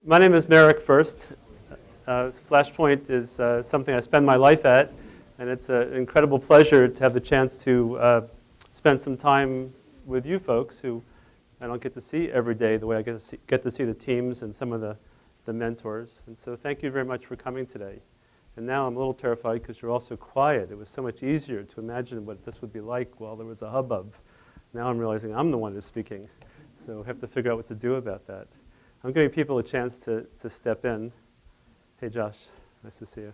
My name is Merrick Furst. Flashpoint is something I spend my life at, and it's an incredible pleasure to have the chance to spend some time with you folks who I don't get to see every day the way I get to see the teams and some of the mentors. And so thank you very much for coming today. And now I'm a little terrified because you're all so quiet. It was so much easier to imagine what this would be like while there was a hubbub. Now I'm realizing I'm the one who's speaking, so I have to figure out what to do about that. I'm giving people a chance to step in. Hey, Josh, nice to see you.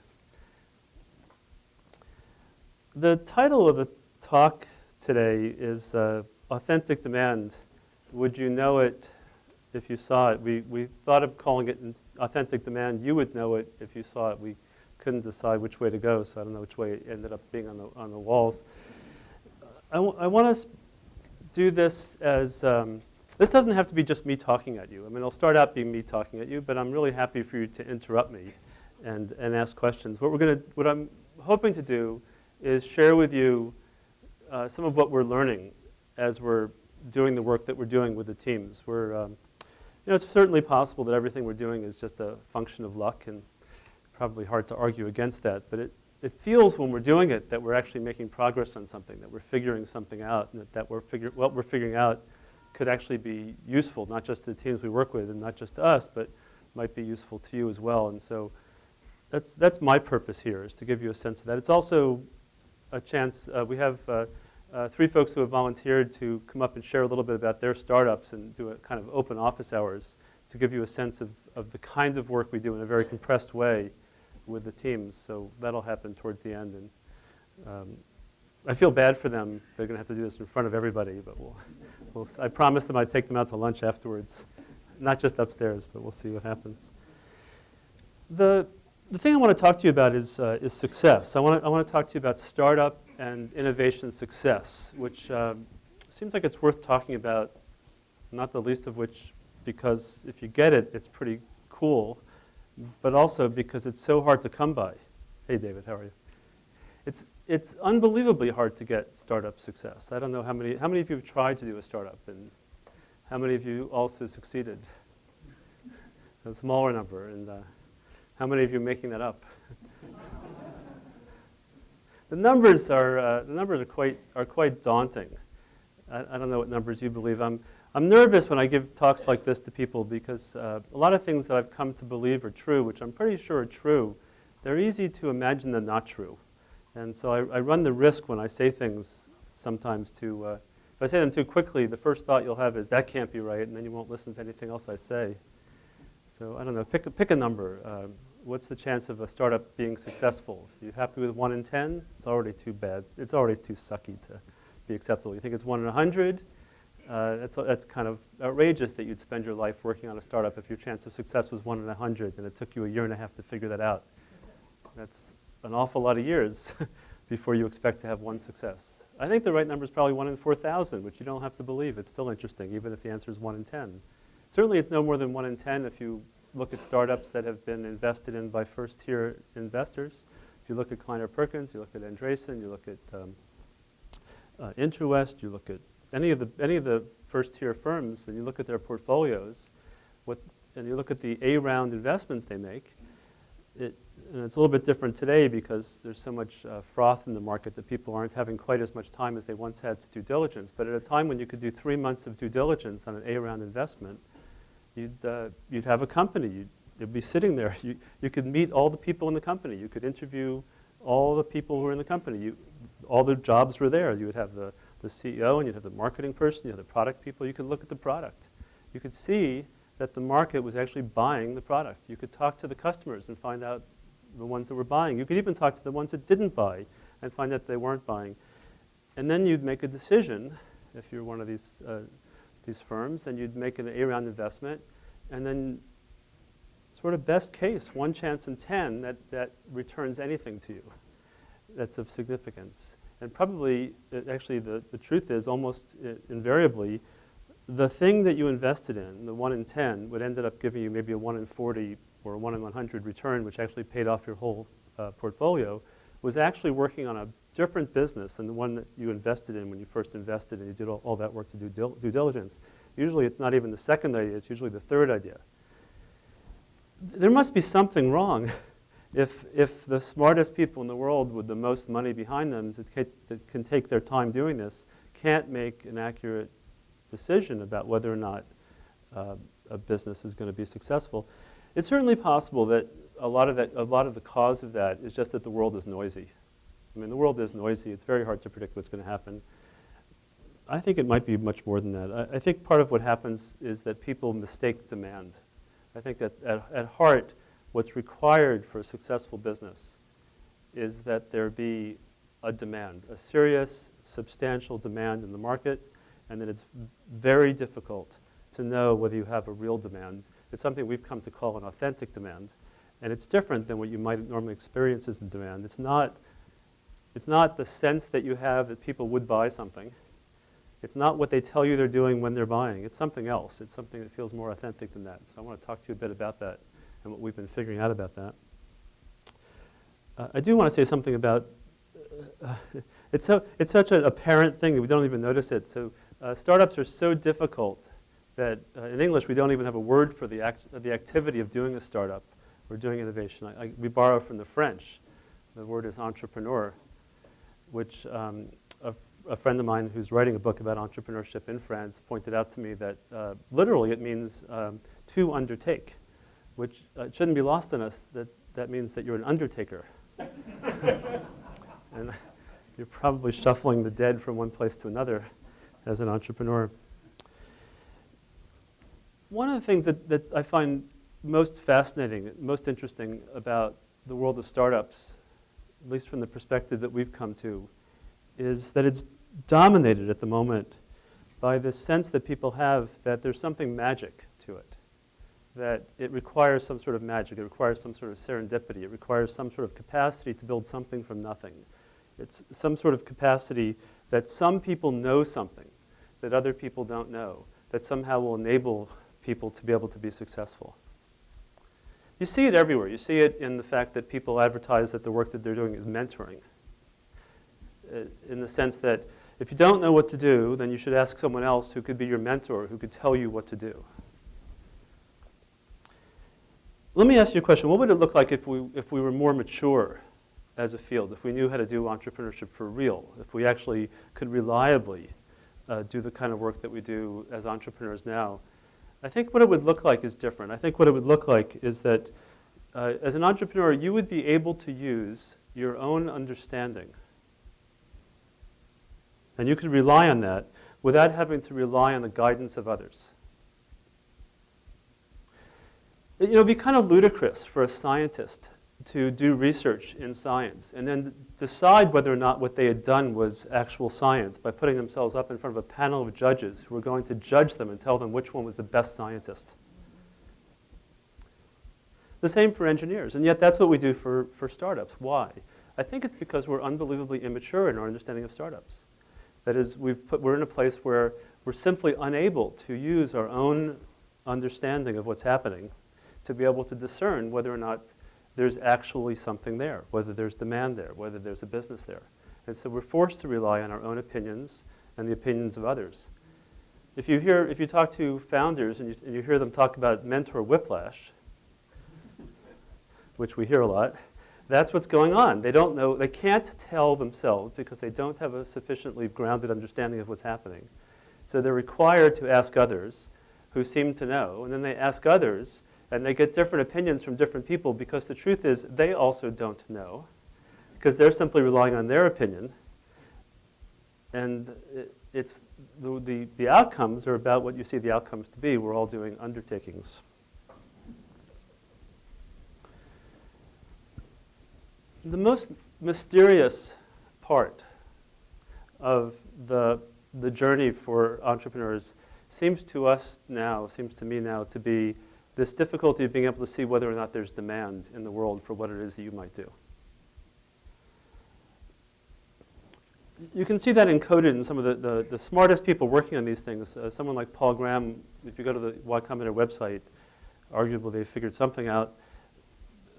The title of the talk today is Authentic Demand. Would you know it if you saw it? We thought of calling it Authentic Demand. You would know it if you saw it. We couldn't decide which way to go, so I don't know which way it ended up being on the walls. I want to do this as, this doesn't have to be just me talking at you. I mean, it'll start out being me talking at you, but I'm really happy for you to interrupt me and ask questions. What I'm hoping to do is share with you some of what we're learning as we're doing the work that we're doing with the teams. It's certainly possible that everything we're doing is just a function of luck, and probably hard to argue against that, but it feels when we're doing it that we're actually making progress on something, that we're figuring something out, and that what we're figuring out could actually be useful, not just to the teams we work with and not just to us, but might be useful to you as well. And so that's my purpose here, is to give you a sense of that. It's also a chance, we have 3 folks who have volunteered to come up and share a little bit about their startups and do a kind of open office hours to give you a sense of the kind of work we do in a very compressed way with the teams. So that'll happen towards the end. And I feel bad for them. They're going to have to do this in front of everybody, but I promised them I'd take them out to lunch afterwards. Not just upstairs, but we'll see what happens. The thing I want to talk to you about is success. I want to talk to you about startup and innovation success, which seems like it's worth talking about, not the least of which because if you get it, it's pretty cool, but also because it's so hard to come by. Hey, David, how are you? It's unbelievably hard to get startup success. I don't know how many of you have tried to do a startup, and how many of you also succeeded? A smaller number, and how many of you are making that up? The numbers are quite daunting. I don't know what numbers you believe. I'm nervous when I give talks like this to people because a lot of things that I've come to believe are true, which I'm pretty sure are true, they're easy to imagine they're not true. And so I run the risk when I say things sometimes to, if I say them too quickly, the first thought you'll have is, that can't be right, and then you won't listen to anything else I say. So I don't know, pick a number. What's the chance of a startup being successful? If you're happy with 1 in 10, it's already too bad. It's already too sucky to be acceptable. You think it's 1 in 100? That's kind of outrageous that you'd spend your life working on a startup if your chance of success was 1 in 100, and it took you a year and a half to figure that out. That's an awful lot of years before you expect to have one success. I think the right number is probably 1 in 4,000, which you don't have to believe. It's still interesting, even if the answer is 1 in 10. Certainly it's no more than 1 in 10 if you look at startups that have been invested in by first-tier investors. If you look at Kleiner Perkins, you look at Andreessen, you look at Intrawest, you look at any of the first-tier firms, and you look at their portfolios, and you look at the A-round investments they make, and it's a little bit different today because there's so much froth in the market that people aren't having quite as much time as they once had to due diligence. But at a time when you could do 3 months of due diligence on an A-round investment, you'd have a company. You'd be sitting there. You could meet all the people in the company. You could interview all the people who were in the company. All the jobs were there. You would have the CEO, and you'd have the marketing person, you have the product people. You could look at the product. You could see that the market was actually buying the product. You could talk to the customers and find out the ones that were buying. You could even talk to the ones that didn't buy and find out they weren't buying. And then you'd make a decision, if you're one of these firms, and you'd make an A-round investment, and then sort of best case, 1 chance in 10 that returns anything to you that's of significance. And probably, actually, the truth is almost invariably, the thing that you invested in, the 1 in 10, would end up giving you maybe a 1 in 40 or a 1 in 100 return, which actually paid off your whole portfolio, was actually working on a different business than the one that you invested in when you first invested and you did all that work to do due diligence. Usually it's not even the second idea, it's usually the third idea. there must be something wrong if the smartest people in the world with the most money behind them that can take their time doing this can't make an accurate decision about whether or not a business is going to be successful. It's certainly possible that a lot of the cause of that is just that the world is noisy. I mean, the world is noisy. It's very hard to predict what's going to happen. I think it might be much more than that. I think part of what happens is that people mistake demand. I think that at heart, what's required for a successful business is that there be a demand, a serious, substantial demand in the market, and that it's very difficult to know whether you have a real demand. It's something we've come to call an authentic demand, and it's different than what you might normally experience as a demand. It's not the sense that you have that people would buy something. It's not what they tell you they're doing when they're buying. It's something else. It's something that feels more authentic than that. So I want to talk to you a bit about that and what we've been figuring out about that. I do want to say something about, it's such an apparent thing that we don't even notice it. So startups are so difficult that in English we don't even have a word for the activity of doing a startup or doing innovation. We borrow from the French. The word is entrepreneur, which a friend of mine who's writing a book about entrepreneurship in France pointed out to me that literally it means to undertake, which it shouldn't be lost on us that means that you're an undertaker. And you're probably shuffling the dead from one place to another as an entrepreneur. One of the things that I find most fascinating, most interesting about the world of startups, at least from the perspective that we've come to, is that it's dominated at the moment by this sense that people have that there's something magic to it, that it requires some sort of magic, it requires some sort of serendipity, it requires some sort of capacity to build something from nothing. It's some sort of capacity that some people know something that other people don't know, that somehow will enable people to be able to be successful. You see it everywhere. You see it in the fact that people advertise that the work that they're doing is mentoring, in the sense that if you don't know what to do, then you should ask someone else who could be your mentor, who could tell you what to do. Let me ask you a question. What would it look like if we were more mature as a field, if we knew how to do entrepreneurship for real, if we actually could reliably do the kind of work that we do as entrepreneurs now? I think what it would look like is different. I think what it would look like is that as an entrepreneur, you would be able to use your own understanding. And you could rely on that without having to rely on the guidance of others. It would be kind of ludicrous for a scientist to do research in science and then decide whether or not what they had done was actual science by putting themselves up in front of a panel of judges who were going to judge them and tell them which one was the best scientist. The same for engineers, and yet that's what we do for startups. Why? I think it's because we're unbelievably immature in our understanding of startups. That is, we're in a place where we're simply unable to use our own understanding of what's happening to be able to discern whether or not there's actually something there, whether there's demand there, whether there's a business there. And so we're forced to rely on our own opinions and the opinions of others. If you talk to founders and you hear them talk about mentor whiplash, which we hear a lot, that's what's going on. They don't know, they can't tell themselves because they don't have a sufficiently grounded understanding of what's happening. So they're required to ask others who seem to know, and then they ask others, and they get different opinions from different people because the truth is they also don't know because they're simply relying on their opinion. And the outcomes are about what you see the outcomes to be. We're all doing undertakings. The most mysterious part of the journey for entrepreneurs seems to me now, to be this difficulty of being able to see whether or not there's demand in the world for what it is that you might do. You can see that encoded in some of the smartest people working on these things. Someone like Paul Graham, if you go to the Y Combinator website, arguably they figured something out.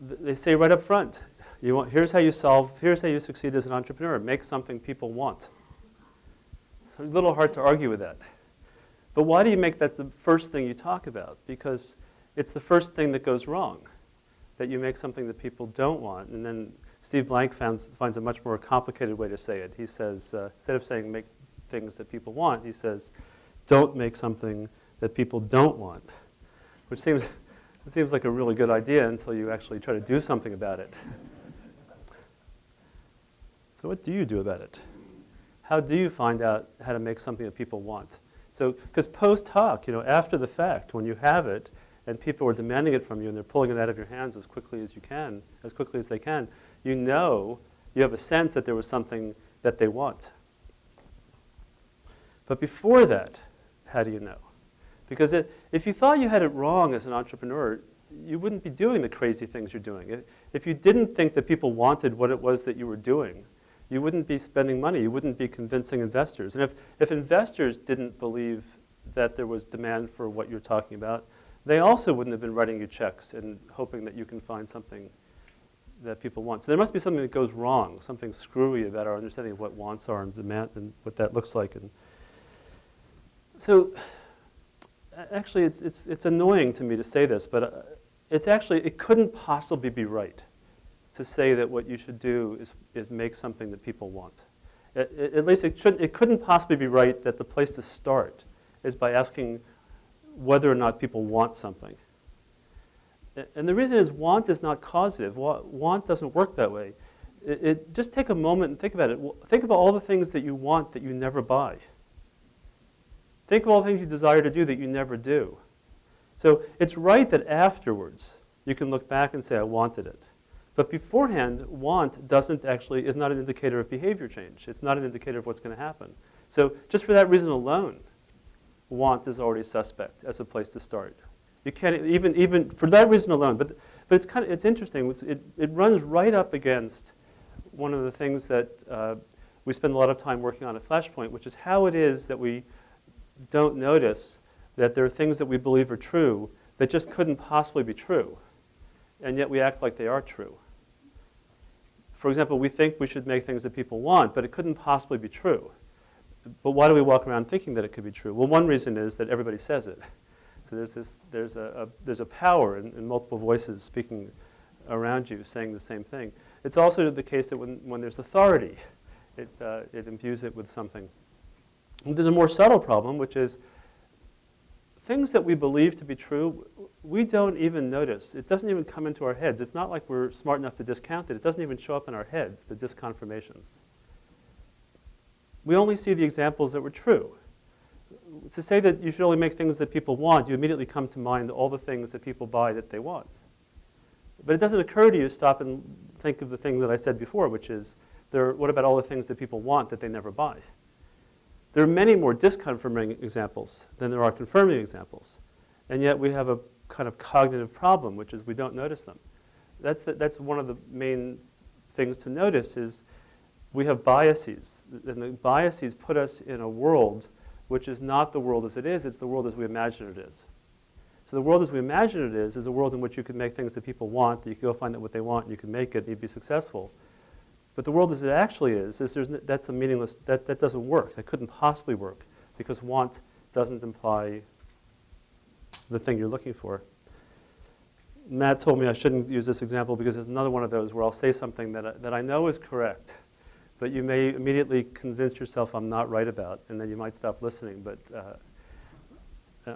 They say right up front, here's how you succeed as an entrepreneur. Make something people want. It's a little hard to argue with that. But why do you make that the first thing you talk about? Because it's the first thing that goes wrong. that you make something that people don't want. And then Steve Blank finds a much more complicated way to say it. He says, instead of saying make things that people want, he says, don't make something that people don't want, which seems like a really good idea until you actually try to do something about it. So what do you do about it? How do you find out how to make something that people want? So, because post hoc, after the fact, when you have it and people are demanding it from you and they're pulling it out of your hands as quickly as you can, as quickly as they can, you have a sense that there was something that they want. But before that, how do you know? Because if you thought you had it wrong as an entrepreneur, you wouldn't be doing the crazy things you're doing. If you didn't think that people wanted what it was that you were doing, you wouldn't be spending money. You wouldn't be convincing investors. And if investors didn't believe that there was demand for what you're talking about, they also wouldn't have been writing you checks and hoping that you can find something that people want. So there must be something that goes wrong, something screwy about our understanding of what wants are and demand and what that looks like. And so actually it's annoying to me to say this, but it couldn't possibly be right to say that what you should do is make something that people want. At least it couldn't possibly be right that the place to start is by asking whether or not people want something. And the reason is want is not causative. Want doesn't work that way. Just take a moment and think about it. Think about all the things that you want that you never buy. Think of all the things you desire to do that you never do. So it's right that afterwards you can look back and say, I wanted it. But beforehand, want is not an indicator of behavior change. It's not an indicator of what's going to happen. So just for that reason alone, want is already suspect as a place to start. You can't even for that reason alone. But it's interesting. It runs right up against one of the things that we spend a lot of time working on at Flashpoint, which is how it is that we don't notice that there are things that we believe are true that just couldn't possibly be true, and yet we act like they are true. For example, we think we should make things that people want, but it couldn't possibly be true. But why do we walk around thinking that it could be true? Well, one reason is that everybody says it. So there's a power in multiple voices speaking around you saying the same thing. It's also the case that when there's authority, it imbues it with something. And there's a more subtle problem, which is things that we believe to be true, we don't even notice. It doesn't even come into our heads. It's not like we're smart enough to discount it. It doesn't even show up in our heads, the disconfirmations. We only see the examples that were true. To say that you should only make things that people want, you immediately come to mind all the things that people buy that they want. But it doesn't occur to you to stop and think of the thing that I said before, which is, what about all the things that people want that they never buy? There are many more disconfirming examples than there are confirming examples. And yet we have a kind of cognitive problem, which is we don't notice them. That's one of the main things to notice is we have biases. And the biases put us in a world which is not the world as it is, it's the world as we imagine it is. So the world as we imagine it is a world in which you can make things that people want, that you can go find out what they want, and you can make it, and you'd be successful. But the world as it actually is that's a meaningless, that doesn't work. That couldn't possibly work because want doesn't imply the thing you're looking for. Matt told me I shouldn't use this example because there's another one of those where I'll say something that I know is correct, but you may immediately convince yourself I'm not right about, and then you might stop listening. But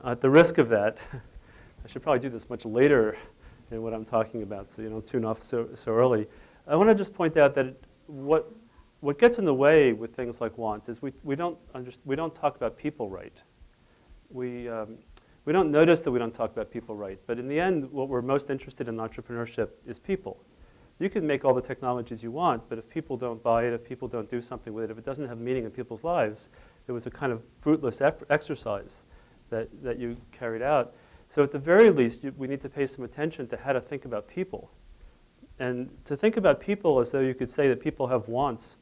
at the risk of that, I should probably do this much later in what I'm talking about so you don't tune off so early. I want to just point out that what gets in the way with things like want is we don't talk about people right. We don't notice that we don't talk about people right. But in the end, what we're most interested in entrepreneurship is people. You can make all the technologies you want, but if people don't buy it, if people don't do something with it, if it doesn't have meaning in people's lives, it was a kind of fruitless exercise that you carried out. So at the very least, we need to pay some attention to how to think about people. And to think about people as though you could say that people have wants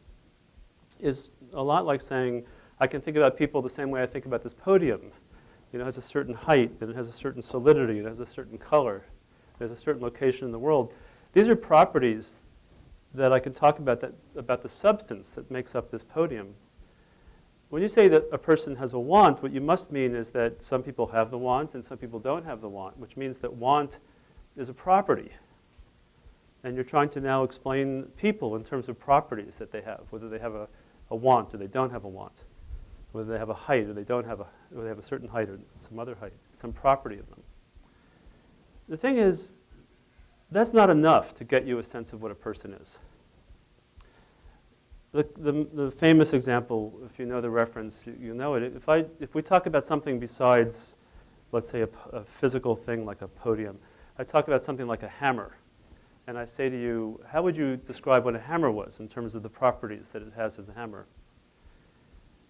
is a lot like saying, I can think about people the same way I think about this podium. It has a certain height, and it has a certain solidity, it has a certain color, it has a certain location in the world. These are properties that I can talk about about the substance that makes up this podium. When you say that a person has a want, what you must mean is that some people have the want and some people don't have the want, which means that want is a property. And you're trying to now explain people in terms of properties that they have, whether they have a want or they don't have a want, whether they have a height or they don't have or they have a certain height or some other height, some property of them. The thing is, that's not enough to get you a sense of what a person is. The famous example, if you know the reference, you know it. If we talk about something besides, let's say, a physical thing like a podium, I talk about something like a hammer. And I say to you, how would you describe what a hammer was in terms of the properties that it has as a hammer?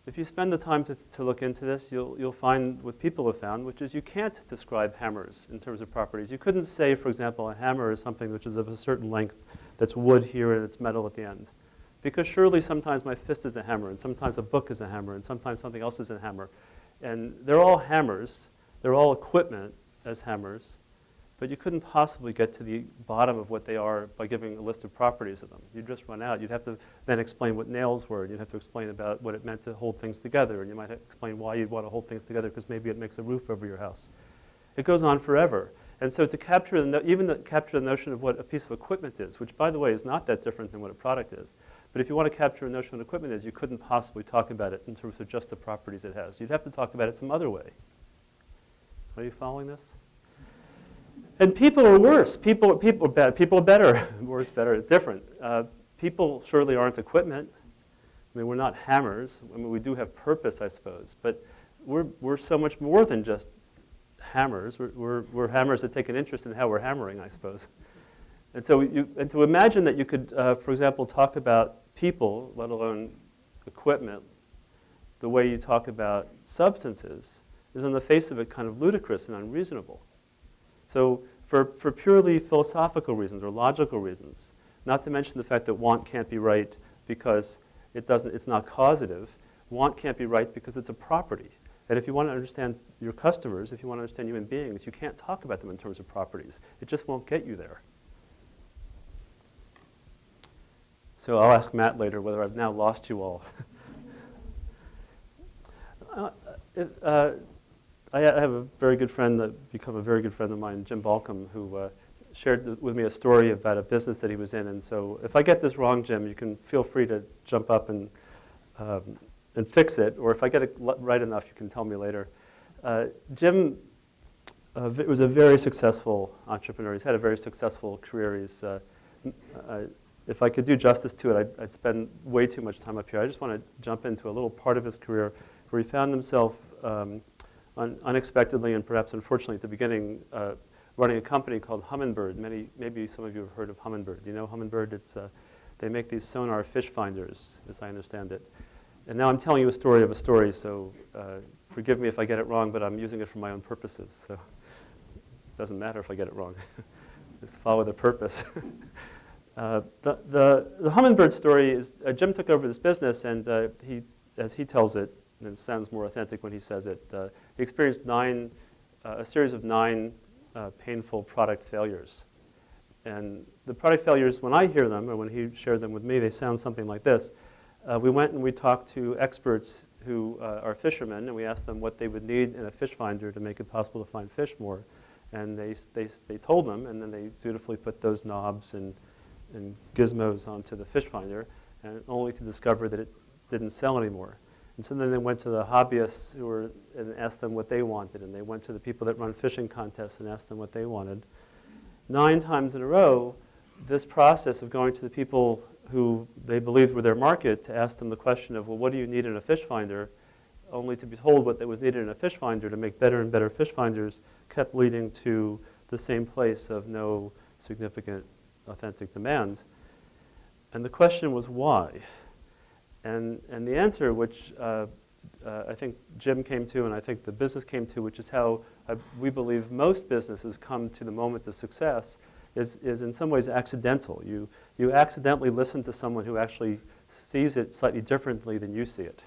If you spend the time to look into this, you'll find what people have found, which is you can't describe hammers in terms of properties. You couldn't say, for example, a hammer is something which is of a certain length that's wood here and it's metal at the end. Because surely sometimes my fist is a hammer, and sometimes a book is a hammer, and sometimes something else is a hammer. And they're all hammers. They're all equipment as hammers. But you couldn't possibly get to the bottom of what they are by giving a list of properties of them. You'd just run out. You'd have to then explain what nails were. And you'd have to explain about what it meant to hold things together. And you might explain why you'd want to hold things together, because maybe it makes a roof over your house. It goes on forever. And so to capture capture the notion of what a piece of equipment is, which, by the way, is not that different than what a product is. But if you want to capture a notion of what equipment is, you couldn't possibly talk about it in terms of just the properties it has. You'd have to talk about it some other way. Are you following this? And people are worse. People are bad. People are better. Worse, better, different. People surely aren't equipment. I mean, we're not hammers. I mean, we do have purpose, I suppose. But we're so much more than just hammers. We're hammers that take an interest in how we're hammering, I suppose. And so, and to imagine that you could, for example, talk about people, let alone equipment, the way you talk about substances, is on the face of it kind of ludicrous and unreasonable. So for purely philosophical reasons or logical reasons, not to mention the fact that want can't be right because it's not causative, want can't be right because it's a property. And if you want to understand your customers, if you want to understand human beings, you can't talk about them in terms of properties. It just won't get you there. So I'll ask Matt later whether I've now lost you all. I have a very good friend that become a very good friend of mine, Jim Balcom, who shared with me a story about a business that he was in. And so if I get this wrong, Jim, you can feel free to jump up and fix it. Or if I get it right enough, you can tell me later. Jim was a very successful entrepreneur. He's had a very successful career. He's, if I could do justice to it, I'd spend way too much time up here. I just want to jump into a little part of his career where he found himself unexpectedly and perhaps unfortunately at the beginning running a company called Humminbird. Maybe some of you have heard of Humminbird. Do you know Humminbird? They make these sonar fish finders, as I understand it. And now I'm telling you a story of a story, so forgive me if I get it wrong, but I'm using it for my own purposes. So it doesn't matter if I get it wrong. Just follow the purpose. The Humminbird story is Jim took over this business, and as he tells it, and it sounds more authentic when he says it, he experienced a series of 9 painful product failures. And the product failures, when I hear them, or when he shared them with me, they sound something like this. We went and we talked to experts who are fishermen, and we asked them what they would need in a fish finder to make it possible to find fish more. And they told them, and then they dutifully put those knobs and gizmos onto the fish finder, and only to discover that it didn't sell anymore. And so then they went to the hobbyists and asked them what they wanted, and they went to the people that run fishing contests and asked them what they wanted. 9 times in a row, this process of going to the people who they believed were their market to ask them the question of, well, what do you need in a fish finder, only to be told what was needed in a fish finder to make better and better fish finders, kept leading to the same place of no significant authentic demand. And the question was why? And the answer, which I think Jim came to and I think the business came to, which is how we believe most businesses come to the moment of success, is in some ways accidental. You accidentally listen to someone who actually sees it slightly differently than you see it.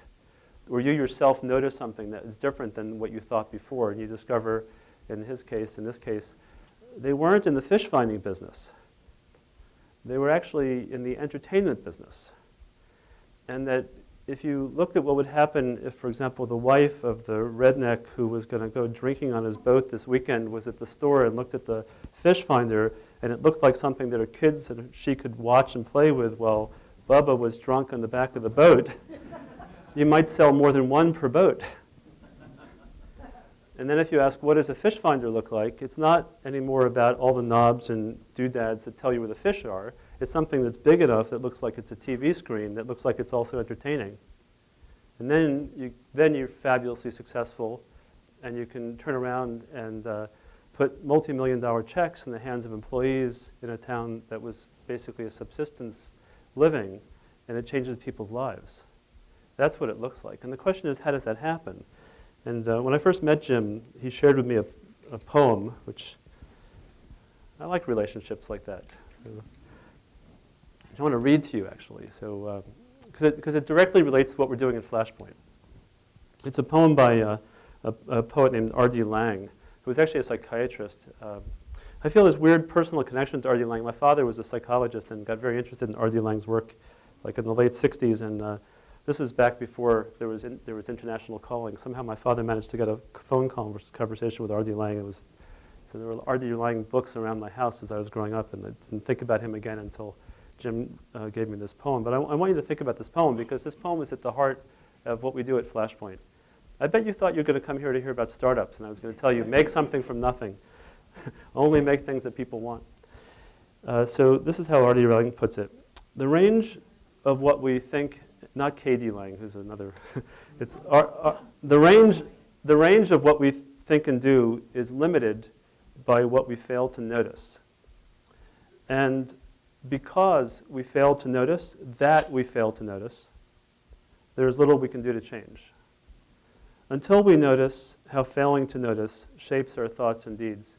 Or you yourself notice something that is different than what you thought before, and you discover, in this case, they weren't in the fish finding business. They were actually in the entertainment business. And that if you looked at what would happen if, for example, the wife of the redneck who was going to go drinking on his boat this weekend was at the store and looked at the fish finder and it looked like something that her kids and she could watch and play with while Bubba was drunk on the back of the boat, you might sell more than one per boat. And then if you ask, what does a fish finder look like? It's not anymore about all the knobs and doodads that tell you where the fish are. It's something that's big enough that looks like it's a TV screen, that looks like it's also entertaining. And then you're fabulously successful, and you can turn around and put multi-million-dollar checks in the hands of employees in a town that was basically a subsistence living, and it changes people's lives. That's what it looks like. And the question is, how does that happen? And when I first met Jim, he shared with me a poem, which I like relationships like that. I want to read to you, actually, so because it directly relates to what we're doing in Flashpoint. It's a poem by a poet named R.D. Laing, who was actually a psychiatrist. I feel this weird personal connection to R.D. Laing. My father was a psychologist and got very interested in R.D. Laing's work, like in the late 60s, and this is back before there was international calling. Somehow my father managed to get a phone conversation with R.D. Laing. So there were R.D. Laing books around my house as I was growing up, and I didn't think about him again until Jim gave me this poem. But I want you to think about this poem, because this poem is at the heart of what we do at Flashpoint. I bet you thought you were going to come here to hear about startups, and I was going to tell you, make something from nothing. Only make things that people want. So this is how R.D. Laing puts it. The range of what we think, not K.D. Laing, who's another, it's the range of what we think and do is limited by what we fail to notice. And because we fail to notice that we fail to notice, there's little we can do to change. Until we notice how failing to notice shapes our thoughts and deeds.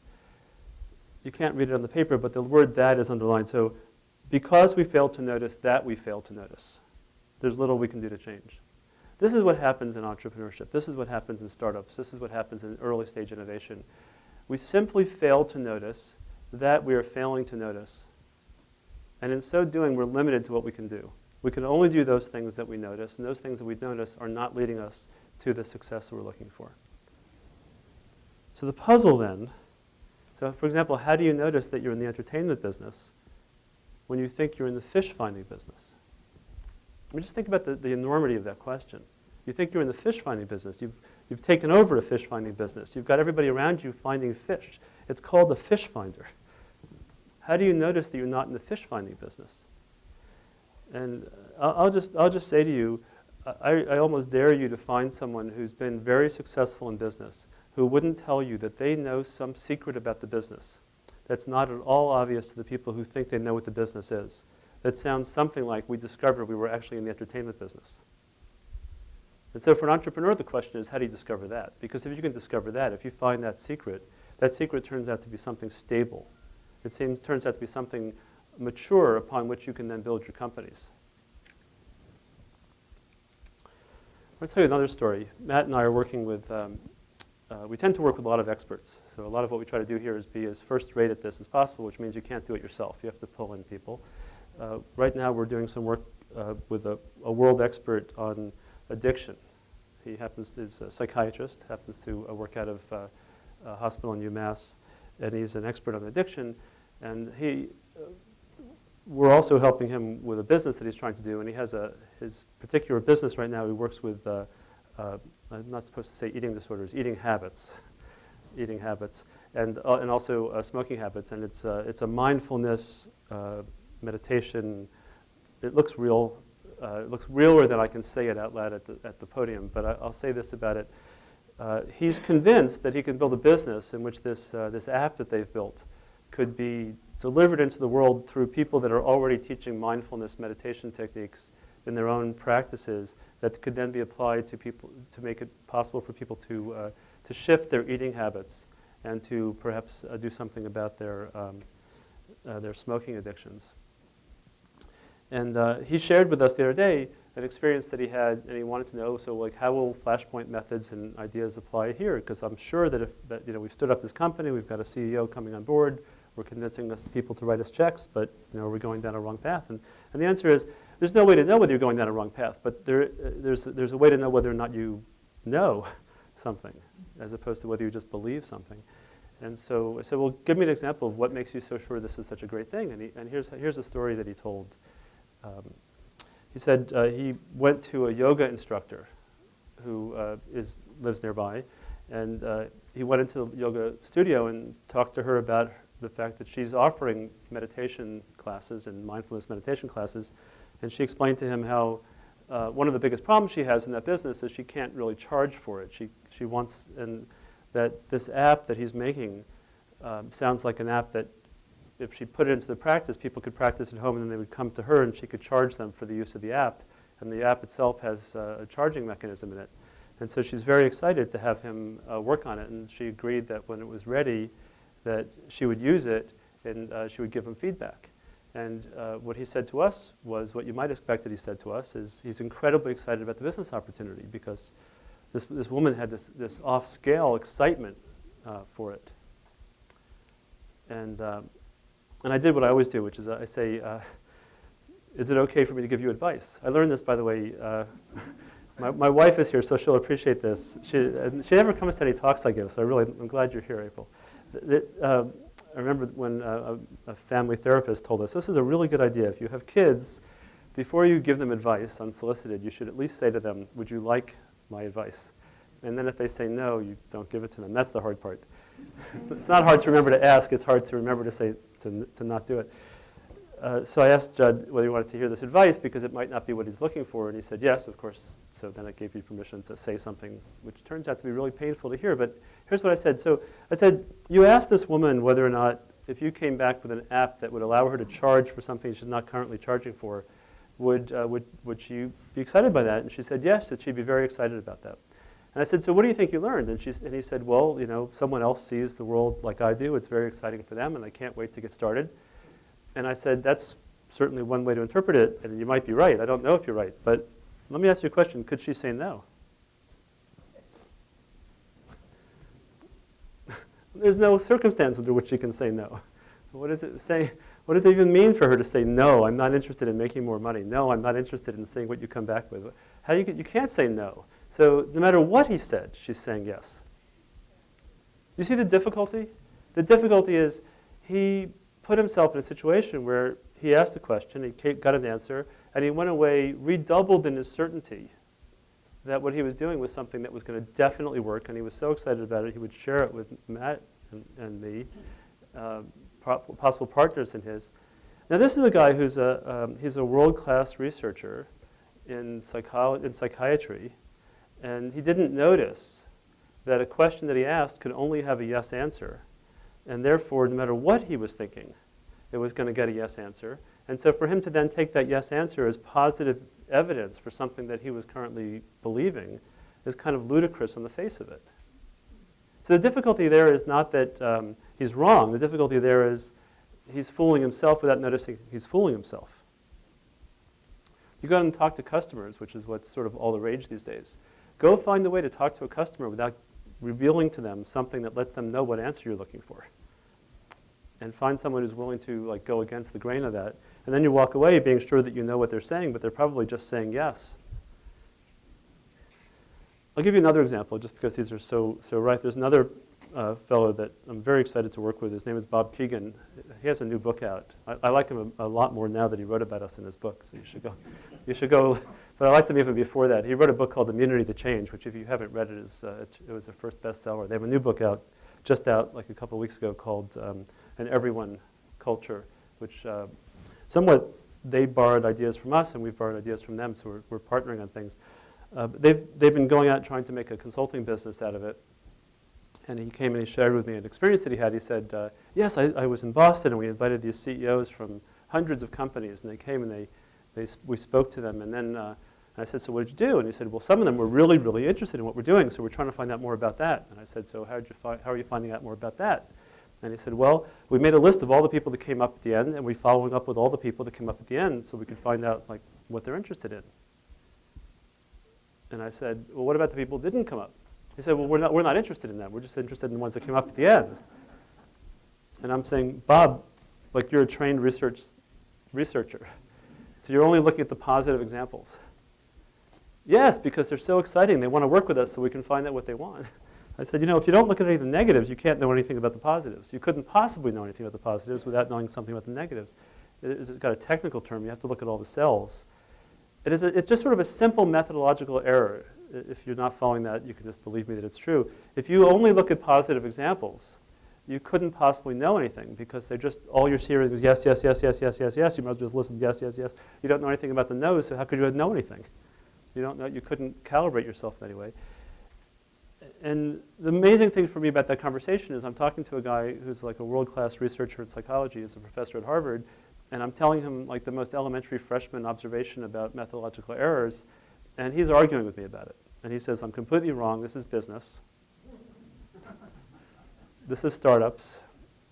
You can't read it on the paper, but the word that is underlined. So because we fail to notice that we fail to notice, there's little we can do to change. This is what happens in entrepreneurship. This is what happens in startups. This is what happens in early stage innovation. We simply fail to notice that we are failing to notice. And in so doing, we're limited to what we can do. We can only do those things that we notice, and those things that we notice are not leading us to the success that we're looking for. So the puzzle then, so for example, how do you notice that you're in the entertainment business when you think you're in the fish finding business? I mean, just think about the enormity of that question. You think you're in the fish finding business. You've taken over a fish finding business. You've got everybody around you finding fish. It's called the fish finder. How do you notice that you're not in the fish finding business? And I'll just say to you, I almost dare you to find someone who's been very successful in business who wouldn't tell you that they know some secret about the business that's not at all obvious to the people who think they know what the business is. That sounds something like we discovered we were actually in the entertainment business. And so for an entrepreneur, the question is, how do you discover that? Because if you can discover that, if you find that secret turns out to be something stable. It turns out to be something mature upon which you can then build your companies. I'll tell you another story. Matt and I are working with, we tend to work with a lot of experts. So a lot of what we try to do here is be as first rate at this as possible, which means you can't do it yourself. You have to pull in people. Right now we're doing some work with a world expert on addiction. He is a psychiatrist, happens to work out of a hospital in UMass, and he's an expert on addiction. And we're also helping him with a business that he's trying to do, and he has his particular business right now. He works with, I'm not supposed to say eating disorders, eating habits, and also smoking habits. And it's a mindfulness meditation. It looks real. It looks realer than I can say it out loud at the podium. But I'll say this about it: he's convinced that he can build a business in which this app that they've built could be delivered into the world through people that are already teaching mindfulness meditation techniques in their own practices that could then be applied to people to make it possible for people to shift their eating habits and to perhaps do something about their smoking addictions. And he shared with us the other day an experience that he had, and he wanted to know, so like, how will Flashpoint methods and ideas apply here? Because I'm sure that we've stood up this company, we've got a CEO coming on board, we're convincing us people to write us checks, but we're going down a wrong path. And the answer is, there's no way to know whether you're going down a wrong path, but there's a way to know whether or not you know something, as opposed to whether you just believe something. And so I said, well, give me an example of what makes you so sure this is such a great thing. And here's a story that he told. He said he went to a yoga instructor who lives nearby, and he went into the yoga studio and talked to her about the fact that she's offering meditation classes and mindfulness meditation classes, and she explained to him how one of the biggest problems she has in that business is she can't really charge for it. She wants, and that this app that he's making sounds like an app that if she put it into the practice, people could practice at home and then they would come to her and she could charge them for the use of the app. And the app itself has a charging mechanism in it. And so she's very excited to have him work on it. And she agreed that when it was ready, that she would use it and she would give him feedback. And what he said to us was what you might expect that he said to us is he's incredibly excited about the business opportunity because this woman had this off-scale excitement for it. And I did what I always do, which is I say, is it okay for me to give you advice? I learned this, by the way. My wife is here, so she'll appreciate this. She never comes to any talks I give, so I'm glad you're here, April. I remember when a family therapist told us, this is a really good idea. If you have kids, before you give them advice unsolicited, you should at least say to them, would you like my advice? And then if they say no, you don't give it to them. That's the hard part. It's not hard to remember to ask. It's hard to remember to say to not do it. So I asked Judd whether he wanted to hear this advice because it might not be what he's looking for, and he said yes, of course. So then I gave you permission to say something, which turns out to be really painful to hear. But here's what I said. So I said, you asked this woman whether or not, if you came back with an app that would allow her to charge for something she's not currently charging for, would she be excited by that? And she said yes, that she'd be very excited about that. And I said, so what do you think you learned? And he said, well, someone else sees the world like I do. It's very exciting for them, and I can't wait to get started. And I said, that's certainly one way to interpret it, and you might be right. I don't know if you're right, but let me ask you a question. Could she say no? There's no circumstance under which she can say no. What does it say? What does it even mean for her to say, no, I'm not interested in making more money. No, I'm not interested in seeing what you come back with. You can't say no. So no matter what he said, she's saying yes. You see the difficulty? The difficulty is he put himself in a situation where he asked a question, he got an answer, and he went away redoubled in his certainty that what he was doing was something that was going to definitely work, and he was so excited about it, he would share it with Matt and me, possible partners in his. Now this is a guy who's he's a world-class researcher in psychiatry, and he didn't notice that a question that he asked could only have a yes answer, and therefore, no matter what he was thinking, it was going to get a yes answer. And so for him to then take that yes answer as positive evidence for something that he was currently believing is kind of ludicrous on the face of it. So the difficulty there is not that he's wrong. The difficulty there is he's fooling himself without noticing he's fooling himself. You go out and talk to customers, which is what's sort of all the rage these days. Go find a way to talk to a customer without revealing to them something that lets them know what answer you're looking for. And find someone who's willing to go against the grain of that. And then you walk away being sure that you know what they're saying, but they're probably just saying yes. I'll give you another example, just because these are so right. There's another fellow that I'm very excited to work with. His name is Bob Keegan. He has a new book out. I like him a lot more now that he wrote about us in his book, so you should go. You should go. But I liked him even before that. He wrote a book called Immunity to Change, which if you haven't read it, it was their first bestseller. They have a new book out, just out like a couple of weeks ago, called An Everyone Culture, which somewhat they borrowed ideas from us and we've borrowed ideas from them, so we're partnering on things. They've been going out trying to make a consulting business out of it. And he came and he shared with me an experience that he had. He said, yes, I was in Boston and we invited these CEOs from hundreds of companies, and they came and we spoke to them. And then I said, so what did you do? And he said, well, some of them were really, really interested in what we're doing, so we're trying to find out more about that. And I said, so how are you finding out more about that? And he said, well, we made a list of all the people that came up at the end, and we're following up with all the people that came up at the end so we could find out what they're interested in. And I said, well, what about the people who didn't come up? He said, well, we're not interested in that. We're just interested in the ones that came up at the end. And I'm saying, Bob, you're a trained researcher, so you're only looking at the positive examples. Yes, because they're so exciting. They want to work with us so we can find out what they want. I said, if you don't look at any of the negatives, you can't know anything about the positives. You couldn't possibly know anything about the positives without knowing something about the negatives. It's got a technical term. You have to look at all the cells. It's just sort of a simple methodological error. If you're not following that, you can just believe me that it's true. If you only look at positive examples, you couldn't possibly know anything because they're just, all you're hearing is yes, yes, yes, yes, yes, yes, yes. You might as well just listen, yes, yes, yes. You don't know anything about the no's, so how could you know anything? You don't know, you couldn't calibrate yourself in any way. And the amazing thing for me about that conversation is I'm talking to a guy who's like a world-class researcher in psychology, he's a professor at Harvard, and I'm telling him like the most elementary freshman observation about methodological errors, and he's arguing with me about it. And he says, I'm completely wrong, this is business. This is startups,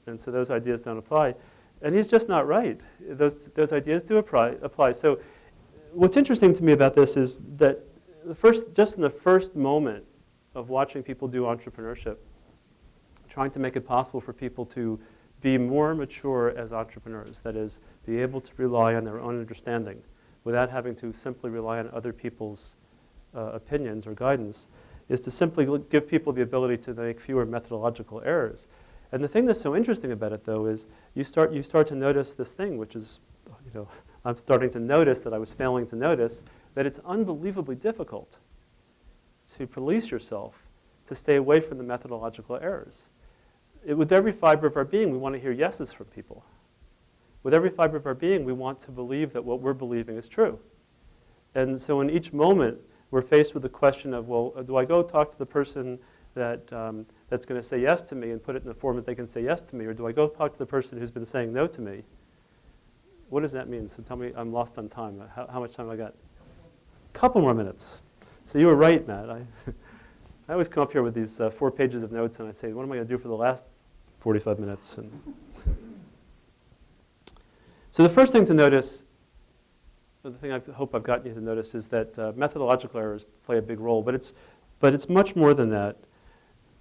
and so those ideas don't apply. And he's just not right. Those ideas do apply. So what's interesting to me about this is that just in the first moment of watching people do entrepreneurship, trying to make it possible for people to be more mature as entrepreneurs, that is, be able to rely on their own understanding without having to simply rely on other people's opinions or guidance, is to simply give people the ability to make fewer methodological errors. And the thing that's so interesting about it, though, is you start to notice this thing, which is, I'm starting to notice that I was failing to notice, that it's unbelievably difficult to police yourself to stay away from the methodological errors. With every fiber of our being, we want to hear yeses from people. With every fiber of our being, we want to believe that what we're believing is true. And so in each moment, we're faced with the question of, well, do I go talk to the person that's going to say yes to me and put it in a form that they can say yes to me, or do I go talk to the person who's been saying no to me? What does that mean? So tell me, I'm lost on time. How much time have I got? A couple more minutes. So you were right, Matt. I always come up here with these 4 pages of notes, and I say, what am I going to do for the last 45 minutes? So the first thing to notice, the thing I hope I've gotten you to notice, is that methodological errors play a big role, but it's much more than that.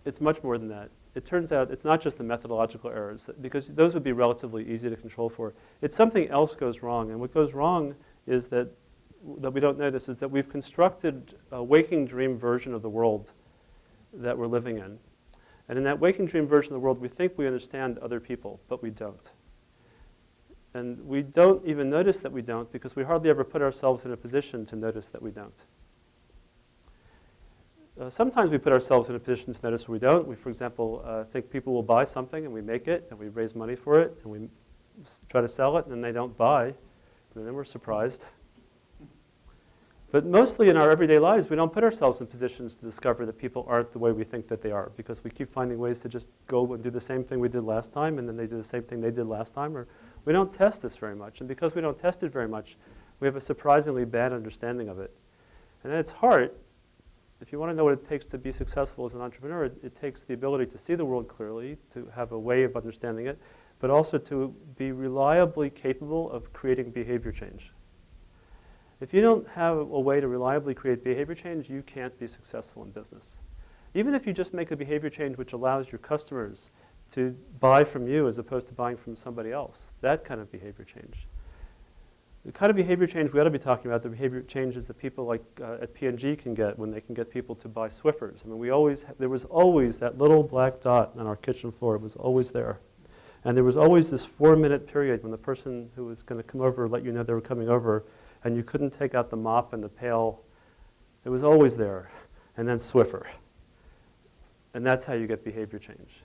It's much more than that. It turns out it's not just the methodological errors, because those would be relatively easy to control for. It's something else goes wrong, and what goes wrong is that we don't notice is that we've constructed a waking dream version of the world that we're living in. And in that waking dream version of the world, we think we understand other people, but we don't. And we don't even notice that we don't because we hardly ever put ourselves in a position to notice that we don't. Sometimes we put ourselves in a position to notice we don't. We, for example, think people will buy something and we make it and we raise money for it and we try to sell it and then they don't buy. And then we're surprised. But mostly in our everyday lives, we don't put ourselves in positions to discover that people aren't the way we think that they are because we keep finding ways to just go and do the same thing we did last time and then they do the same thing they did last time. Or we don't test this very much. And because we don't test it very much, we have a surprisingly bad understanding of it. And at its heart, if you want to know what it takes to be successful as an entrepreneur, it takes the ability to see the world clearly, to have a way of understanding it, but also to be reliably capable of creating behavior change. If you don't have a way to reliably create behavior change, you can't be successful in business. Even if you just make a behavior change which allows your customers to buy from you as opposed to buying from somebody else, that kind of behavior change. The kind of behavior change we ought to be talking about, the behavior changes that people like at P&G can get when they can get people to buy Swiffers. I mean, there was always that little black dot on our kitchen floor. It was always there. And there was always this 4-minute period when the person who was going to come over let you know they were coming over, and you couldn't take out the mop and the pail. It was always there. And then Swiffer. And that's how you get behavior change.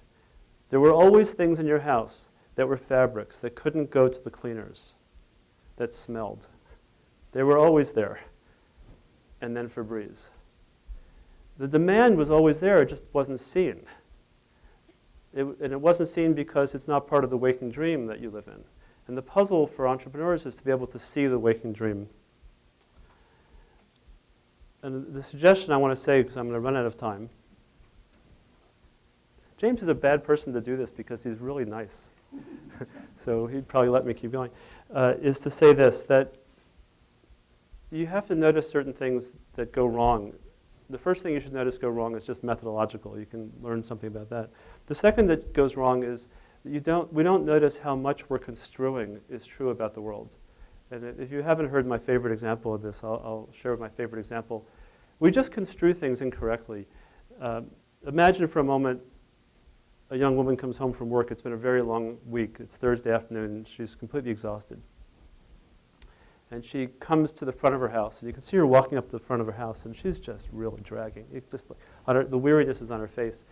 There were always things in your house that were fabrics that couldn't go to the cleaners, that smelled. They were always there. And then Febreze. The demand was always there, it just wasn't seen. And it wasn't seen because it's not part of the waking dream that you live in. And the puzzle for entrepreneurs is to be able to see the waking dream. And the suggestion I want to say, because I'm going to run out of time, James is a bad person to do this because he's really nice. So he'd probably let me keep going, is to say this, that you have to notice certain things that go wrong. The first thing you should notice go wrong is just methodological. You can learn something about that. The second that goes wrong is we don't notice how much we're construing is true about the world. And if you haven't heard my favorite example of this, I'll share my favorite example. We just construe things incorrectly. imagine for a moment a young woman comes home from work. It's been a very long week. It's Thursday afternoon. She's completely exhausted. And she comes to the front of her house, and you can see her walking up to the front of her house, and she's just really dragging. It's just like, the weariness is on her face.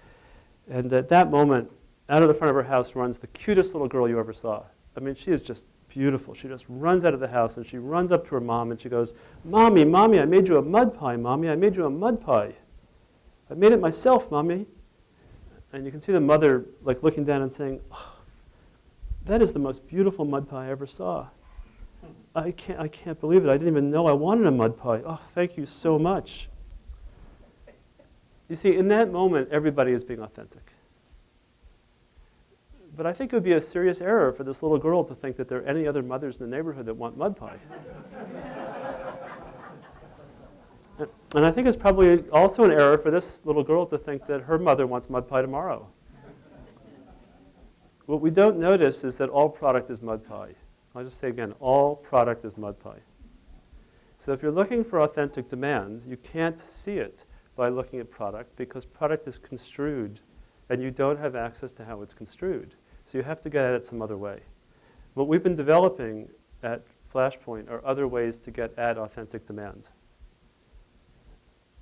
And at that moment, out of the front of her house runs the cutest little girl you ever saw. I mean, she is just beautiful. She just runs out of the house, and she runs up to her mom, and she goes, "Mommy, Mommy, I made you a mud pie, Mommy. I made you a mud pie. I made it myself, Mommy." And you can see the mother like looking down and saying, "Oh, that is the most beautiful mud pie I ever saw. I can't believe it. I didn't even know I wanted a mud pie. Oh, thank you so much." You see, in that moment, everybody is being authentic. But I think it would be a serious error for this little girl to think that there are any other mothers in the neighborhood that want mud pie. And I think it's probably also an error for this little girl to think that her mother wants mud pie tomorrow. What we don't notice is that all product is mud pie. I'll just say again, all product is mud pie. So if you're looking for authentic demand, you can't see it by looking at product because product is construed and you don't have access to how it's construed. So you have to get at it some other way. What we've been developing at Flashpoint are other ways to get at authentic demand.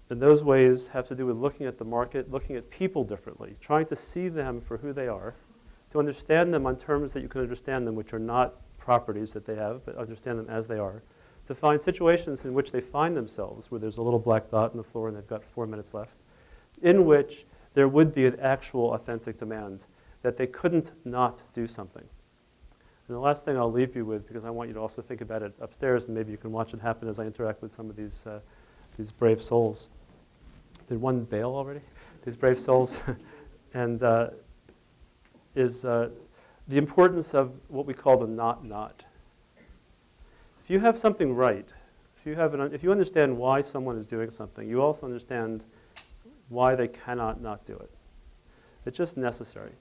And those ways have to do with looking at the market, looking at people differently, trying to see them for who they are, to understand them on terms that you can understand them, which are not properties that they have, but understand them as they are, to find situations in which they find themselves, where there's a little black dot on the floor and they've got 4 minutes left, in which there would be an actual authentic demand, that they couldn't not do something. And the last thing I'll leave you with, because I want you to also think about it upstairs, and maybe you can watch it happen as I interact with some of these brave souls. Did one bail already? These brave souls. And is the importance of what we call the not. If you have something right, if you understand why someone is doing something, you also understand why they cannot not do it. It's just necessary.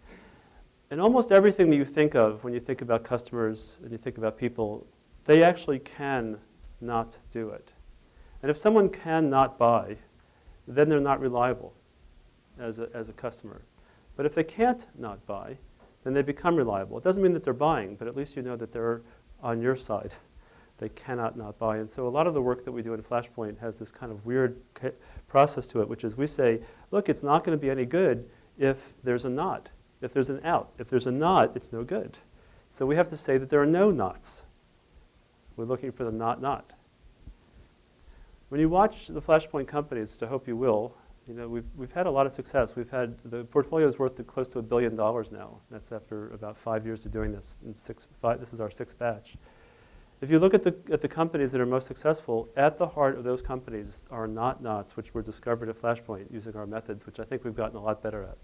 And almost everything that you think of when you think about customers and you think about people, they actually can not do it. And if someone cannot buy, then they're not reliable as a customer. But if they can't not buy, then they become reliable. It doesn't mean that they're buying, but at least you know that they're on your side. They cannot not buy. And so a lot of the work that we do in Flashpoint has this kind of weird process to it, which is we say, look, it's not going to be any good if there's a not, if there's an out. If there's a not, it's no good. So we have to say that there are no nots. We're looking for the not. When you watch the Flashpoint companies, which I hope you will, you know, we've had a lot of success. The portfolio is worth close to $1 billion now. That's after about 5 years of doing this. This is our 6th batch. If you look at the companies that are most successful, at the heart of those companies are nots, which were discovered at Flashpoint using our methods, which I think we've gotten a lot better at.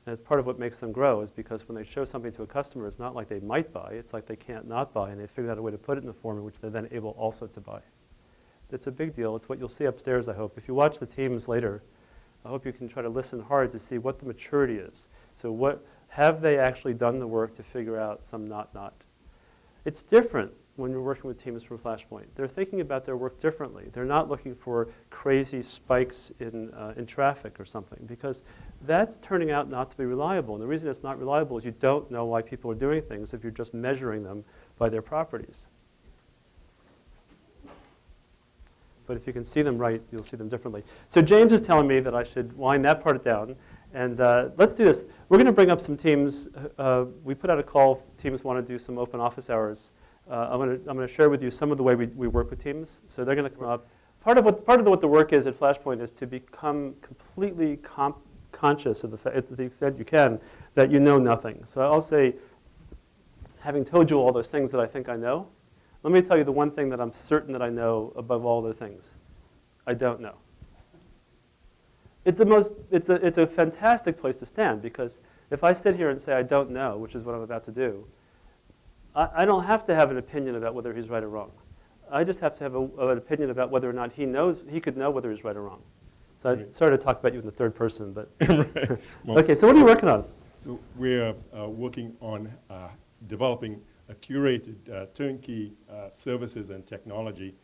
And it's part of what makes them grow is because when they show something to a customer, it's not like they might buy, it's like they can't not buy, and they figured out a way to put it in a form in which they're then able also to buy. It's a big deal. It's what you'll see upstairs, I hope. If you watch the teams later, I hope you can try to listen hard to see what the maturity is. So have they actually done the work to figure out some not? It's different when you're working with teams from Flashpoint. They're thinking about their work differently. They're not looking for crazy spikes in traffic or something, because that's turning out not to be reliable. And the reason it's not reliable is you don't know why people are doing things if you're just measuring them by their properties. But if you can see them right, you'll see them differently. So James is telling me that I should wind that part down. And let's do this. We're going to bring up some teams. We put out a call. Teams want to do some open office hours. I'm going to share with you some of the way we work with teams. So they're going to come up. Part of what the work is at Flashpoint is to become completely conscious of the fact, to the extent you can, that you know nothing. So I'll say, having told you all those things that I think I know, let me tell you the one thing that I'm certain that I know above all other things. I don't know. It's a fantastic place to stand, because if I sit here and say I don't know, which is what I'm about to do, I don't have to have an opinion about whether he's right or wrong. I just have to have an opinion about whether or not he could know whether he's right or wrong. So I started to talk about you in the third person, but right. Well, okay. So what are you working on? So we're working on developing a curated turnkey services and technology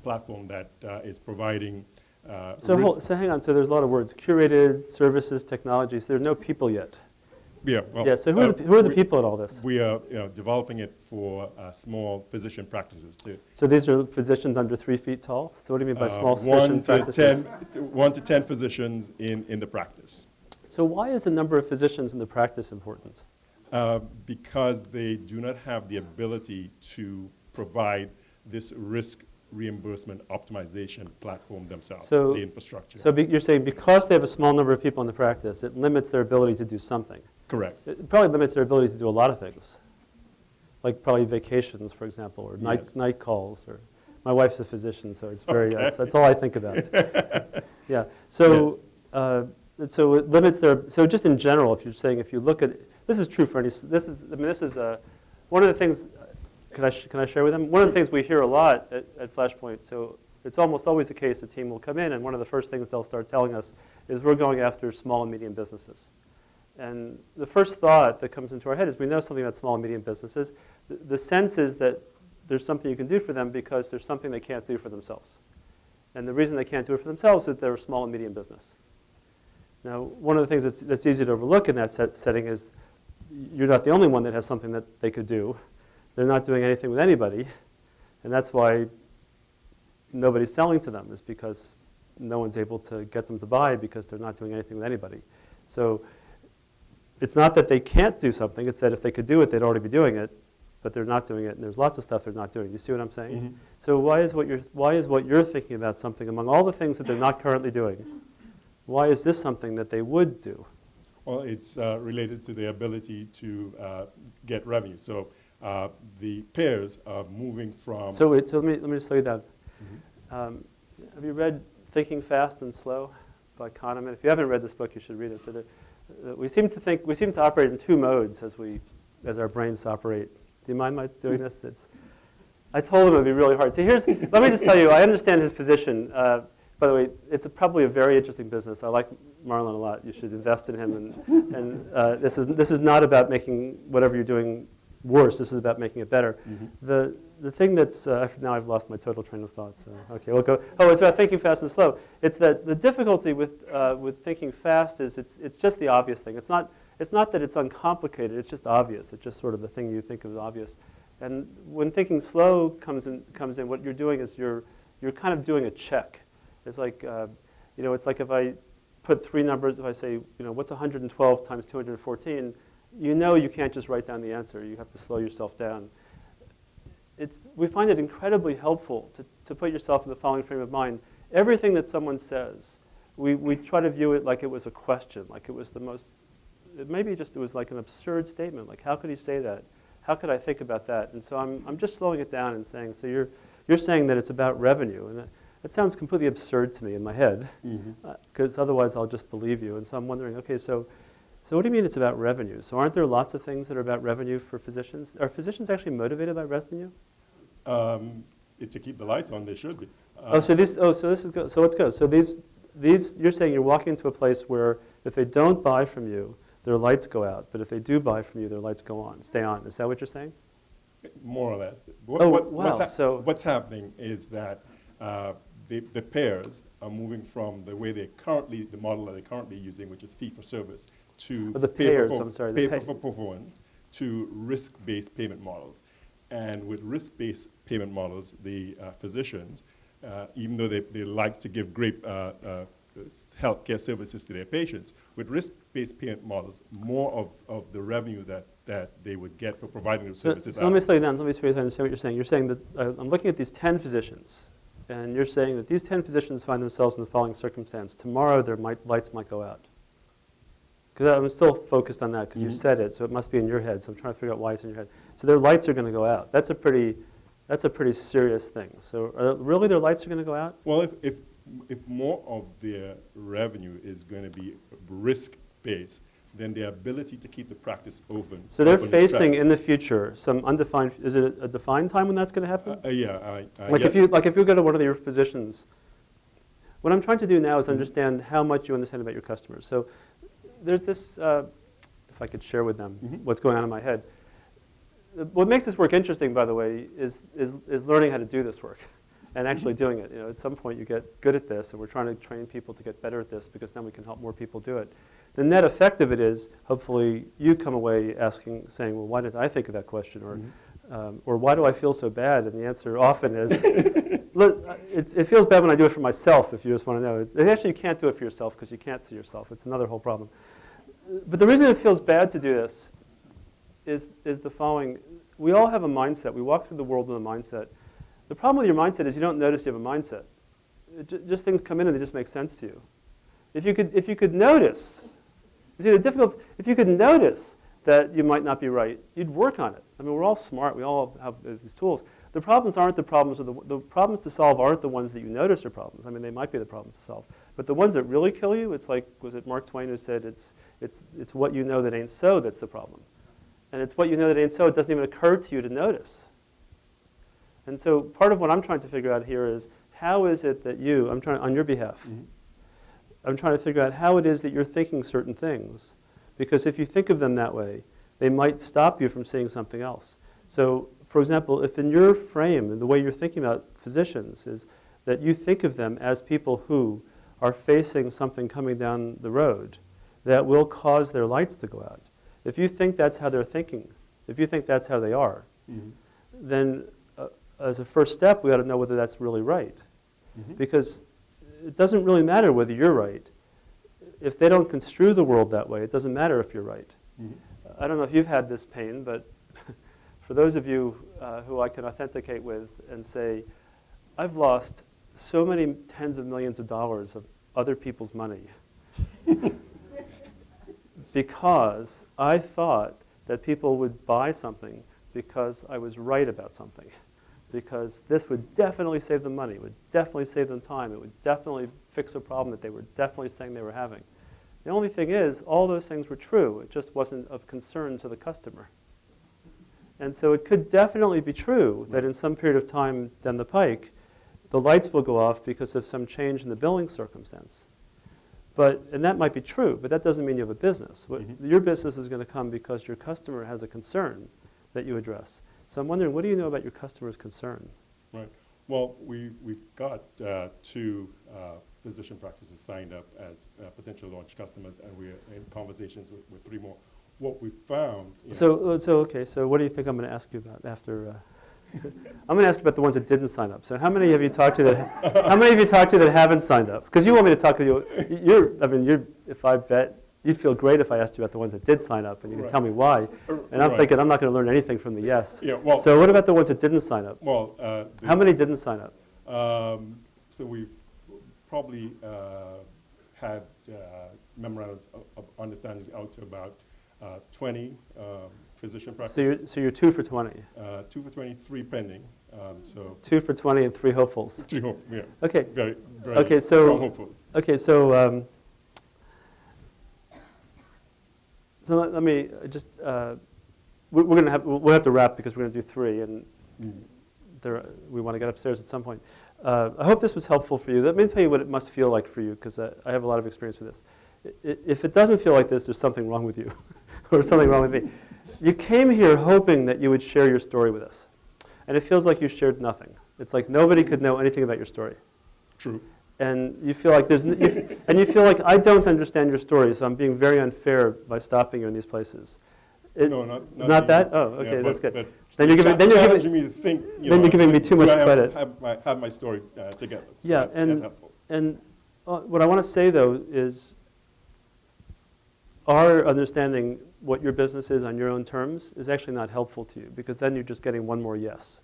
platform that is providing So hang on, so there's a lot of words, curated, services, technologies, there are no people yet. Yeah, well, Yeah, so who are the people in all this? We are developing it for small physician practices too. So these are physicians under 3 feet tall? So what do you mean by small physician practices? 1 to 10 physicians in the practice. So why is the number of physicians in the practice important? Because they do not have the ability to provide this risk reimbursement optimization platform themselves, So- the infrastructure. So you're saying because they have a small number of people in the practice, it limits their ability to do something. Correct. It probably limits their ability to do a lot of things, like probably vacations, for example, or Yes. night calls. Or my wife's a physician, so it's very that's all I think about. Yeah. So so it limits their. So just in general, if you're saying if you look at this is true for any. This is one of the things. Can I share with them? One of the things we hear a lot at Flashpoint. So it's almost always the case. The team will come in, and one of the first things they'll start telling us is we're going after small and medium businesses. And the first thought that comes into our head is we know something about small and medium businesses. The sense is that there's something you can do for them because there's something they can't do for themselves. And the reason they can't do it for themselves is that they're a small and medium business. Now, one of the things that's easy to overlook in that setting is you're not the only one that has something that they could do. They're not doing anything with anybody. And that's why nobody's selling to them, is because no one's able to get them to buy because they're not doing anything with anybody. So it's not that they can't do something, it's that if they could do it, they'd already be doing it, but they're not doing it, and there's lots of stuff they're not doing. You see what I'm saying? Mhm. So why is what you're thinking about something among all the things that they're not currently doing? Why is this something that they would do? Well, it's related to the ability to get revenue. So the payers are moving from. So let me just slow you down. Mhm. Have you read Thinking Fast and Slow by Kahneman? If you haven't read this book, you should read it. So we seem to operate in 2 modes as our brains operate. Do you mind my doing this? I told him it would be really hard. See, let me just tell you, I understand his position. By the way, it's probably a very interesting business. I like Marlon a lot. You should invest in him. And this is not about making whatever you're doing worse. This is about making it better. Mhm. The thing that's, now I've lost my total train of thought. So, okay, we'll go. Oh, it's about thinking fast and slow. It's that the difficulty with thinking fast is it's just the obvious thing. It's not that it's uncomplicated. It's just obvious. It's just sort of the thing you think of as obvious. And when thinking slow comes in, what you're doing is you're kind of doing a check. It's like, it's like if I put 3 numbers, if I say, what's 112 times 214, you can't just write down the answer. You have to slow yourself down. We find it incredibly helpful to put yourself in the following frame of mind. Everything that someone says, we try to view it like it was a question, like it was the most, maybe just it was like an absurd statement, like how could he say that? How could I think about that? And so I'm just slowing it down and saying, so you're saying that it's about revenue, and that sounds completely absurd to me in my head, because otherwise I'll just believe you. And so I'm wondering, okay, so what do you mean it's about revenue? So aren't there lots of things that are about revenue for physicians? Are physicians actually motivated by revenue? To keep the lights on, they should be. So let's go. So these, you're saying you're walking into a place where if they don't buy from you, their lights go out. But if they do buy from you, their lights go on, stay on. Is that what you're saying? More or less. What's happening is that the payers are moving from the model that they're currently using, which is fee for service, to pay for performance, to risk-based payment models. And with risk-based payment models, the physicians, even though they like to give great healthcare services to their patients, with risk-based payment models, more of the revenue that they would get for providing those services. So let me slow you down. Let me see if I understand what you're saying. You're saying that I'm looking at these 10 physicians, and you're saying that these 10 physicians find themselves in the following circumstance. Tomorrow, their lights might go out. Because I'm still focused on that because you said it, so it must be in your head. So I'm trying to figure out why it's in your head. So their lights are going to go out. That's a pretty serious thing. So really, their lights are going to go out? Well, if more of their revenue is going to be risk-based, then their ability to keep the practice open. So they're facing in the future some undefined. Is it a defined time when that's going to happen? Yeah. If you go to one of your physicians, what I'm trying to do now is understand how much you understand about your customers. So there's this. If I could share with them what's going on in my head. What makes this work interesting, by the way, is learning how to do this work. and actually doing it. At some point you get good at this, and we're trying to train people to get better at this because then we can help more people do it. The net effect of it is, hopefully, you come away saying, well, why did I think of that question? Or why do I feel so bad? And the answer often is, look, it feels bad when I do it for myself, if you just want to know. Actually, you can't do it for yourself because you can't see yourself. It's another whole problem. But the reason it feels bad to do this is the following. We all have a mindset. We walk through the world with a mindset. The problem with your mindset is you don't notice you have a mindset. Just things come in and they just make sense to you. If you could notice, if you could notice that you might not be right, you'd work on it. I mean, we're all smart. We all have these tools. The problems aren't the problems, or the problems to solve aren't the ones that you notice are problems. I mean, they might be the problems to solve. But the ones that really kill you, it's like, was it Mark Twain who said, it's what you know that ain't so that's the problem. And it's what you know that ain't so, it doesn't even occur to you to notice. And so part of what I'm trying to figure out here is, how is it that I'm trying on your behalf, I'm trying to figure out how it is that you're thinking certain things. Because if you think of them that way, they might stop you from seeing something else. So, for example, if in your frame, and the way you're thinking about physicians is that you think of them as people who are facing something coming down the road that will cause their lights to go out. If you think that's how they're thinking, if you think that's how they are, then as a first step, we ought to know whether that's really right. Because it doesn't really matter whether you're right. If they don't construe the world that way, it doesn't matter if you're right. I don't know if you've had this pain, but for those of you who I can authenticate with and say, I've lost so many tens of millions of dollars of other people's money because I thought that people would buy something because I was right about something. Because this would definitely save them money, it would definitely save them time, it would definitely fix a problem that they were definitely saying they were having. The only thing is, all those things were true, it just wasn't of concern to the customer. And so it could definitely be true that in some period of time down the pike, the lights will go off because of some change in the billing circumstance. And that might be true, but that doesn't mean you have a business. Your business is going to come because your customer has a concern that you address. So I'm wondering, what do you know about your customer's concern? Right. Well, we've got 2 physician practices signed up as potential launch customers, and we're in conversations with 3 more. What we found... So what do you think I'm going to ask you about after... I'm going to ask you about the ones that didn't sign up. So how many have you talked to that haven't signed up? Because you want me to talk to you. If I bet, you'd feel great if I asked you about the ones that did sign up, and you can tell me why. And I'm thinking I'm not going to learn anything from the yes. Yeah, well, so what about the ones that didn't sign up? Well, how many didn't sign up? So we've probably had memorandums of understandings out to about 20 physician practices. So you're 2 for 20. 2 for 20, 3 pending. So 2 for 20 and 3 hopefuls. 3 hope, yeah. Okay. Very okay, strong hopefuls. Okay, so let me just we'll have to wrap because we're going to do 3, and we want to get upstairs at some point. I hope this was helpful for you. Let me tell you what it must feel like for you, because I have a lot of experience with this. If it doesn't feel like this, there's something wrong with you, or something wrong with me. You came here hoping that you would share your story with us, and it feels like you shared nothing. It's like nobody could know anything about your story. True. And you feel like you feel like I don't understand your story, so I'm being very unfair by stopping you in these places. No, not that. Oh, okay, yeah, that's good. But then you're giving me to think. You're giving me too much credit. Have my story together. So yeah, that's helpful. And what I want to say though is, our understanding what your business is on your own terms is actually not helpful to you, because then you're just getting one more yes.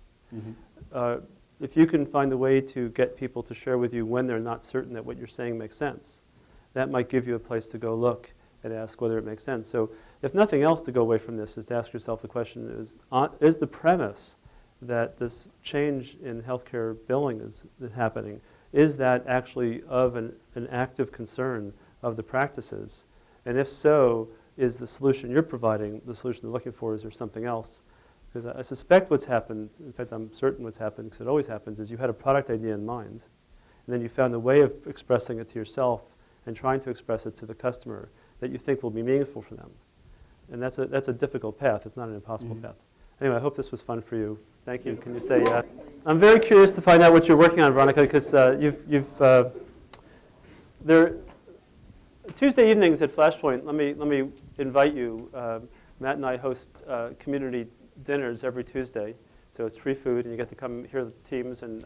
If you can find a way to get people to share with you when they're not certain that what you're saying makes sense, that might give you a place to go look and ask whether it makes sense. So if nothing else to go away from this is to ask yourself the question, is the premise that this change in healthcare billing is happening, is that actually of an active concern of the practices? And if so, is the solution you're providing the solution they're looking for, is there something else? Because I suspect what's happened, in fact I'm certain what's happened, because it always happens, is you had a product idea in mind, and then you found a way of expressing it to yourself and trying to express it to the customer that you think will be meaningful for them. And that's a difficult path, it's not an impossible path. Anyway, I hope this was fun for you. Thank you. Can you say, I'm very curious to find out what you're working on, Veronica, because Tuesday evenings at Flashpoint, let me invite you. Matt and I host community dinners every Tuesday. So it's free food, and you get to come hear the teams. And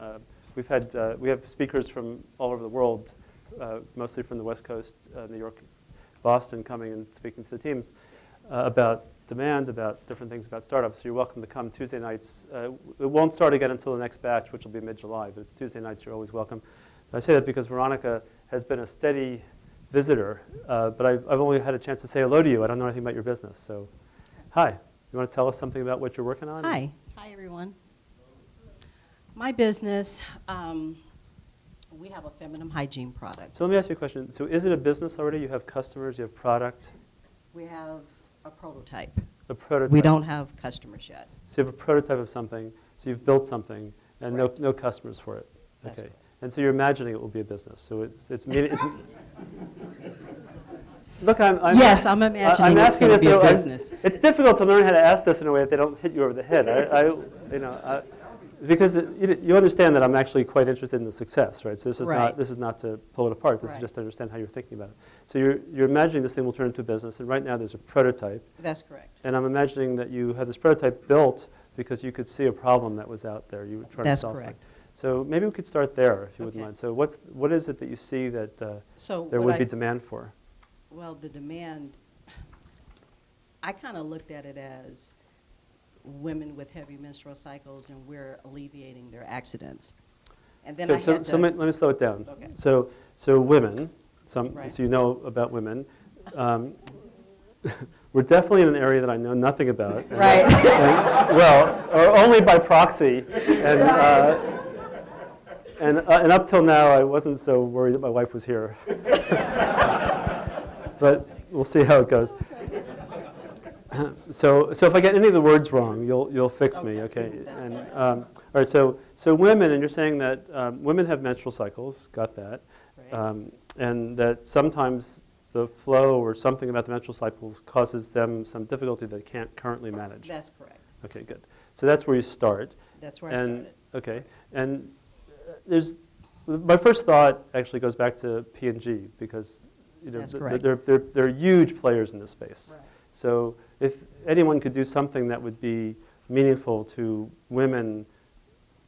we have speakers from all over the world, mostly from the West Coast, New York, Boston, coming and speaking to the teams about demand, about different things about startups. So you're welcome to come Tuesday nights. It won't start again until the next batch, which will be mid-July, but it's Tuesday nights. You're always welcome. I say that because Veronica has been a steady visitor, but I've only had a chance to say hello to you. I don't know anything about your business. So, hi. You want to tell us something about what you're working on? Hi. Hi, everyone. My business, we have a feminine hygiene product. So let me ask you a question. So is it a business already? You have customers, you have product? We have a prototype. A prototype. We don't have customers yet. So you have a prototype of something, so you've built something, and no customers for it. That's okay. Right. And so you're imagining it will be a business. So it's look, yes, I'm imagining it's going to be a business. It's difficult to learn how to ask this in a way that they don't hit you over the head. Because you understand that I'm actually quite interested in the success, right? So this is not to pull it apart. This is just to understand how you're thinking about it. So you're imagining this thing will turn into a business, and right now there's a prototype. That's correct. And I'm imagining that you have this prototype built because you could see a problem that was out there. You were trying to solve something. That's correct. So maybe we could start there, if you wouldn't mind. So what is it that you see that there would be demand for? Well, the demand, I kind of looked at it as women with heavy menstrual cycles, and we're alleviating their accidents. And then let me slow it down. Okay. So women, so you know about women. We're definitely in an area that I know nothing about. Right. Or only by proxy. And up till now, I wasn't so worried that my wife was here. But we'll see how it goes. So if I get any of the words wrong, you'll fix me, okay? And all right. So women, and you're saying that women have menstrual cycles. Got that. Right. And that sometimes the flow or something about the menstrual cycles causes them some difficulty they can't currently manage. That's correct. Okay, good. So that's where you start. That's where I started. Okay. And my first thought actually goes back to P&G because they're huge players in this space. Right. So if anyone could do something that would be meaningful to women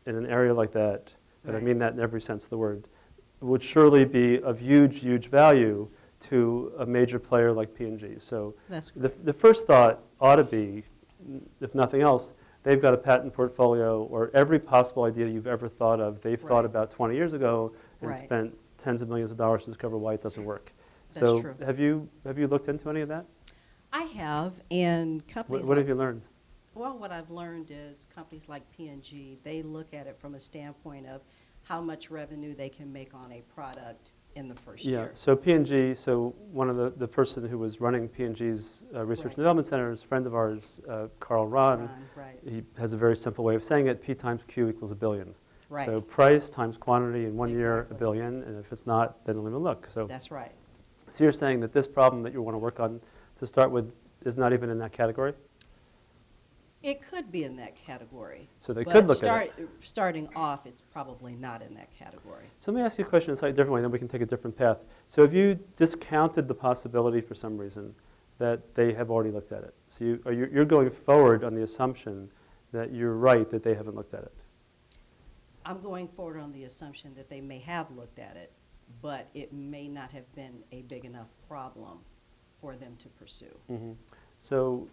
in an area like that, and I mean that in every sense of the word, would surely be of huge, huge value to a major player like P&G. So the first thought ought to be, if nothing else, they've got a patent portfolio or every possible idea you've ever thought of, they've thought about 20 years ago and spent tens of millions of dollars to discover why it doesn't work. That's true. Have you looked into any of that? I have, and companies. What have you learned? Well, what I've learned is companies like P&G, they look at it from a standpoint of how much revenue they can make on a product in the first year. Yeah, so P&G, one of the person who was running P&G's Research and Development Center is a friend of ours, Carl Ron. He has a very simple way of saying it, P times Q equals $1 billion. Right. So price times quantity in 1 year, $1 billion, and if it's not, then don't even look. So that's right. So you're saying that this problem that you want to work on to start with is not even in that category? It could be in that category. So they could look at it. Starting off, it's probably not in that category. So let me ask you a question in a slightly different way, then we can take a different path. So have you discounted the possibility for some reason that they have already looked at it? So you're going forward on the assumption that you're right that they haven't looked at it? I'm going forward on the assumption that they may have looked at it, but it may not have been a big enough problem for them to pursue. Mm-hmm. So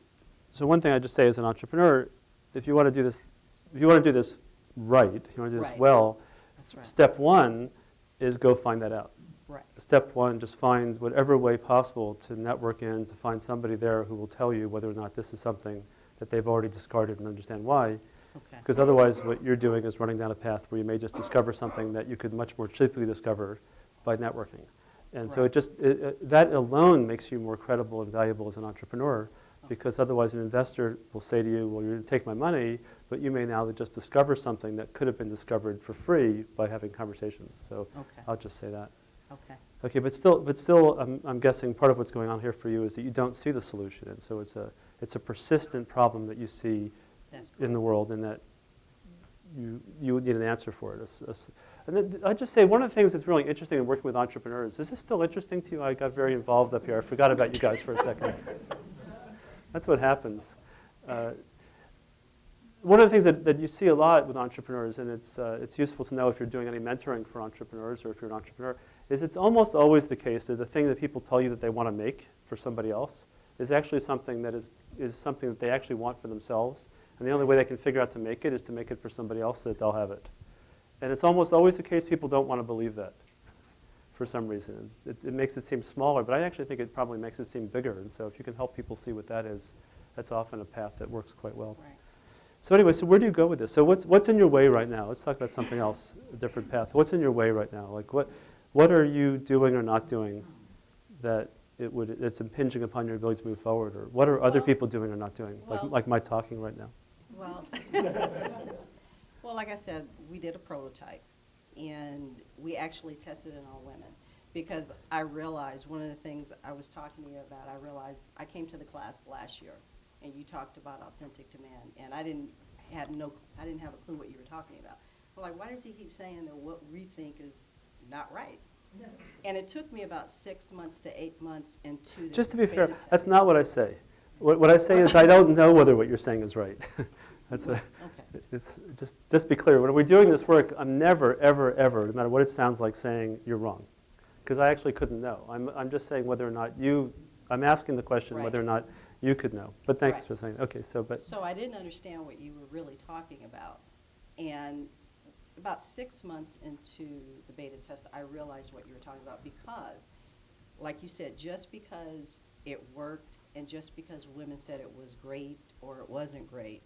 one thing I just say as an entrepreneur, if you want to do this, right, if you want to do this well, step one is go find that out. Right. Step one, just find whatever way possible to network in, to find somebody there who will tell you whether or not this is something that they've already discarded and understand why. Because otherwise what you're doing is running down a path where you may just discover something that you could much more cheaply discover by networking. And so that alone makes you more credible and valuable as an entrepreneur, because otherwise an investor will say to you, well, you're going to take my money, but you may now just discover something that could have been discovered for free by having conversations. So I'll just say that. Okay, but still, I'm guessing part of what's going on here for you is that you don't see the solution, and so it's a persistent problem that you see in the world, and that you would need an answer for it. And then I'd just say one of the things that's really interesting in working with entrepreneurs, is this still interesting to you? I got very involved up here. I forgot about you guys for a second. That's what happens. One of the things that you see a lot with entrepreneurs, and it's useful to know if you're doing any mentoring for entrepreneurs or if you're an entrepreneur, is it's almost always the case that the thing that people tell you that they want to make for somebody else is actually something that is something that they actually want for themselves. And the only way they can figure out to make it is to make it for somebody else so that they'll have it. And it's almost always the case people don't want to believe that for some reason. It makes it seem smaller, but I actually think it probably makes it seem bigger. And so if you can help people see what that is, that's often a path that works quite well. Right. So anyway, so where do you go with this? So what's in your way right now? Let's talk about something else, a different path. What's in your way right now? Like what are you doing or not doing that it's impinging upon your ability to move forward? Or what are other people doing or not doing? Like my talking right now. Well, well, like I said, we did a prototype, and we actually tested it on women, because I realized one of the things I was talking to you about, I realized I came to the class last year, and you talked about authentic demand, and I didn't have a clue what you were talking about. I'm like, why does he keep saying that what we think is not right? And it took me about 6 months to 8 months into the Just to be fair, beta that's test. not what I say. What I say is I don't know whether what you're saying is right. Okay. It's just be clear. When we're doing this work, I'm never, ever, ever, no matter what it sounds like, saying you're wrong, because I actually couldn't know. I'm just saying whether or not I'm asking the question Right. whether or not you could know. But thanks Right. for saying. Okay, so I didn't understand what you were really talking about, and about 6 months into the beta test, I realized what you were talking about, because, like you said, just because it worked and just because women said it was great or it wasn't great,